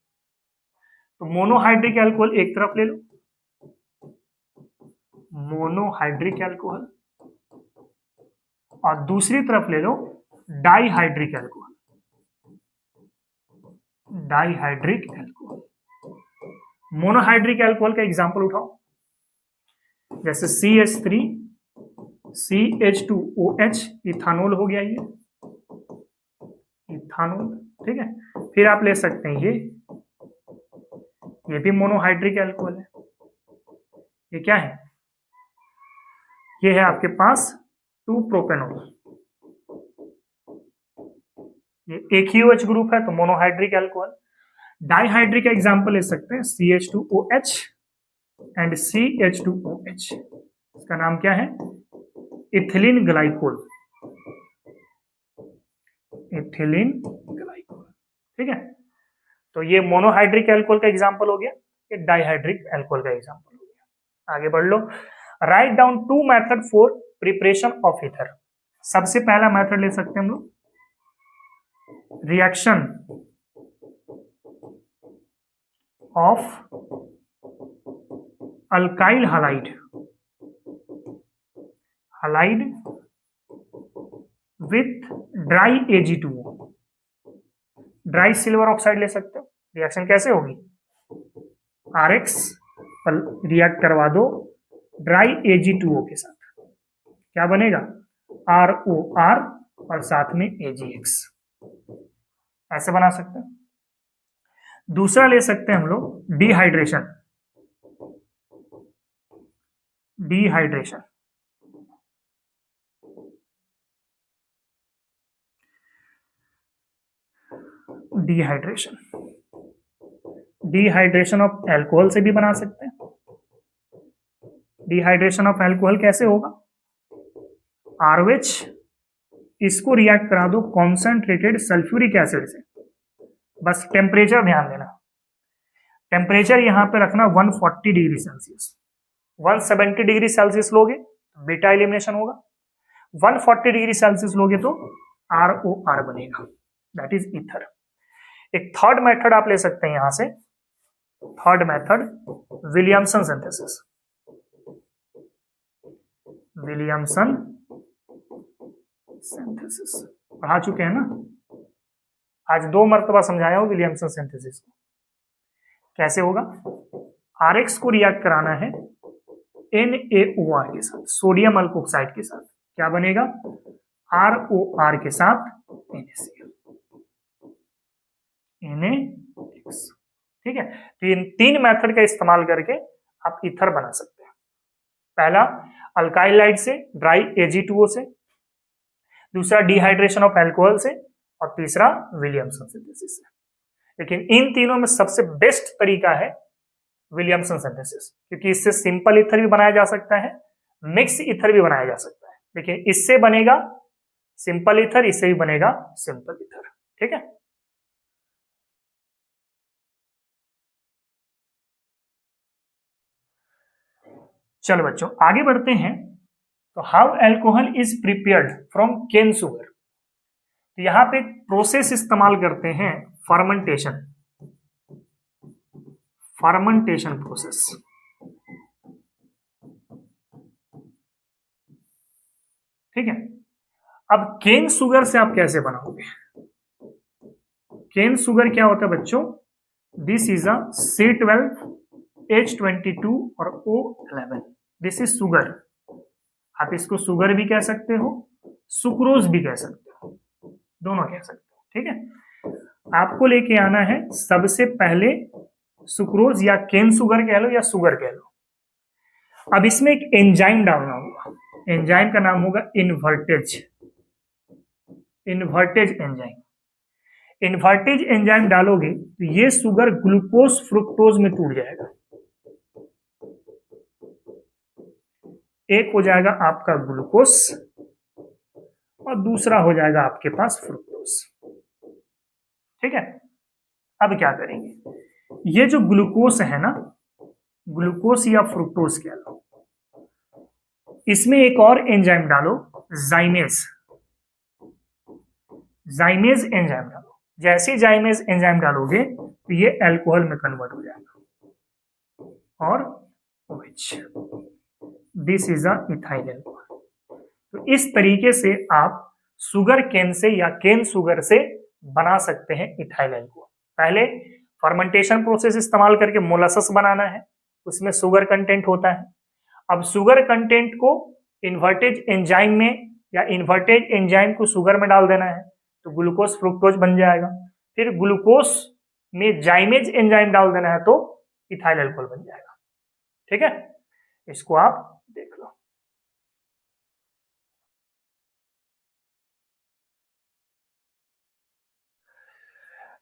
तो मोनोहाइड्रिक एल्कोहल एक तरफ ले लो, मोनोहाइड्रिक एल्कोहल, और दूसरी तरफ ले लो dihydric alcohol. Dihydric alcohol, monohydric alcohol का एग्जांपल उठाओ, जैसे CH3 CH2OH, इथानोल हो गया ये, इथानोल। ठीक है, फिर आप ले सकते हैं ये भी मोनोहाइड्रिक एल्कोहल है। ये क्या है, ये है आपके पास 2 प्रोपेनॉल, ये एक ही OH ग्रुप है तो मोनोहाइड्रिक एल्कोहल। डाइहाइड्रिक का एग्जांपल ले सकते हैं CH2OH एंड CH2OH, इसका नाम क्या है, इथिलीन ग्लाइकोल, इथिलीन ग्लाइकोल। ठीक है, तो ये मोनोहाइड्रिक एल्कोहल का एग्जांपल हो गया, ये डाइहाइड्रिक एल्कोहल का एग्जांपल हो गया। आगे बढ़ लो, write down 2 method for preparation of ether. सबसे पहला मेथड ले सकते हैं हम लोग, reaction of alkyl halide with dry Ag2O, dry silver oxide ले सकते हो। रिएक्शन कैसे होगी, RX पर रिएक्ट करवा दो ड्राई Ag2O के साथ, क्या बनेगा ROR और साथ में AgX, ऐसे बना सकते हैं। दूसरा ले सकते हैं हम लोग डिहाइड्रेशन, डिहाइड्रेशन ऑफ अल्कोहल से भी बना सकते हैं। डिहाइड्रेशन ऑफ अल्कोहल कैसे होगा, RH इसको रिएक्ट करा दो कॉन्सेंट्रेटेड सल्फ्यूरिक एसिड से, बस टेम्परेचर ध्यान देना, टेम्परेचर यहां पे रखना 140 डिग्री सेल्सियस, 170 डिग्री सेल्सियस लोगे तो बीटा एलिमिनेशन होगा, 140 डिग्री सेल्सियस लोगे तो ROR बनेगा, दैट इज ईथर। एक थर्ड मेथड आप ले सकते हैं यहां से, थर्ड मेथड विलियमसन सिंथेसिस, पढ़ा चुके हैं ना, आज 2 मरतबा समझाया हो विलियमसन सिंथेसिस को। कैसे होगा, RX को रिएक्ट कराना है NaOR के साथ, सोडियम अल्कोक्साइड के साथ, क्या बनेगा ROR के साथ NaCl, NaX, ठीक है। तो इन 3 मेथड का इस्तेमाल करके आप ईथर बना सकते हैं। पहला अल्काइल हाइड से, ड्राई Ag2O से, दूसरा डिहाइड्रेशन ऑफ अल्कोहल से, और तीसरा विलियमसन सिंथेसिस से। लेकिन इन तीनों में सबसे बेस्ट तरीका है विलियमसन सिंथेसिस, क्योंकि इससे सिंपल ईथर भी बनाया जा सकता है, मिक्स ईथर भी बनाया जा सकता है, लेकिन इससे बनेगा सिंपल ईथर, इससे भी बनेगा सिंपल ईथर, ठीक है। चलो बच्चों आगे बढ़ते हैं। तो how alcohol is prepared from cane sugar, तो यहां पे प्रोसेस इस्तेमाल करते हैं फर्मेंटेशन प्रोसेस, ठीक है। अब केन शुगर से आप कैसे बनाओगे, केन शुगर क्या होता है बच्चों, this is a C12 H22 और O11, दिस इज शुगर, आप इसको शुगर भी कह सकते हो, सुक्रोज भी कह सकते हो, दोनों कह सकते हो, ठीक है। आपको लेके आना है सबसे पहले सुक्रोज या केन शुगर कह लो या शुगर कह लो। अब इसमें एक एंजाइम डालना होगा, एंजाइम का नाम होगा इन्वर्टेज एंजाइम। इन्वर्टेज एंजाइम डालोगे तो ये शुगर ग्लूकोज फ्रुक्टोज में टूट जाएगा, एक हो जाएगा आपका ग्लूकोज और दूसरा हो जाएगा आपके पास फ्रुक्टोज, ठीक है। अब क्या करेंगे, ये जो ग्लूकोज है ना, ग्लूकोज या फ्रुक्टोज कह लो, इसमें एक और एंजाइम डालो, जाइमेज एंजाइम डालो। जैसे जाइमेज एंजाइम डालोगे तो ये अल्कोहल में कन्वर्ट हो जाएगा और OH, this is a ethyl alcohol. तो इस तरीके से आप शुगर केन से या केन शुगर से बना सकते हैं इथाइल अल्कोहल। पहले फर्मेंटेशन प्रोसेस इस्तेमाल करके मोलासेस बनाना है, उसमें शुगर कंटेंट होता है। अब शुगर कंटेंट को इन्वर्टेज एंजाइम में या इन्वर्टेज एंजाइम को शुगर में डाल देना है तो ग्लूकोज फ्रुक्टोज बन जाएगा। फिर ग्लूकोज में जाइमेज एंजाइम डाल देना है तो इथाइल अल्कोहल बन जाएगा, ठीक है। इसको आप देख लो।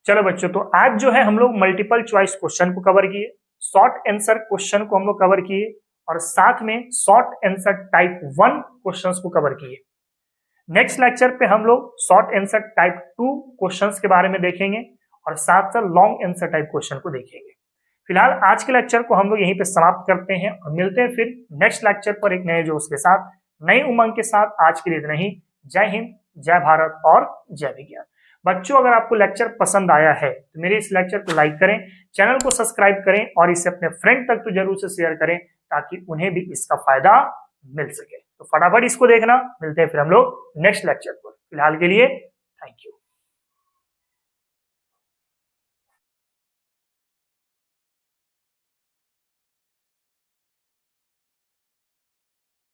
चलो बच्चों, तो आज जो है हम लोग मल्टीपल चॉइस क्वेश्चन को कवर किए, शॉर्ट आंसर क्वेश्चन को हम लोग कवर किए और साथ में शॉर्ट आंसर टाइप 1 क्वेश्चंस को कवर किए। नेक्स्ट लेक्चर पे हम लोग शॉर्ट आंसर टाइप 2 क्वेश्चंस के बारे में देखेंगे और साथ साथ लॉन्ग आंसर टाइप क्वेश्चन को देखेंगे। फिलहाल आज के लेक्चर को हम लोग यहीं पे समाप्त करते हैं और मिलते हैं फिर नेक्स्ट लेक्चर पर एक नए जोश के साथ, नई उमंग के साथ। आज के लिए इतना ही। जय हिंद, जय भारत और जय विज्ञान। बच्चों अगर आपको लेक्चर पसंद आया है तो मेरे इस लेक्चर को लाइक करें, चैनल को सब्सक्राइब करें और इसे अपने फ्रेंड तक तो जरूर से शेयर करें ताकि उन्हें भी इसका फायदा मिल सके। तो फटाफट इसको देखना, मिलते हैं फिर हम लोग नेक्स्ट लेक्चर पर। फिलहाल के लिए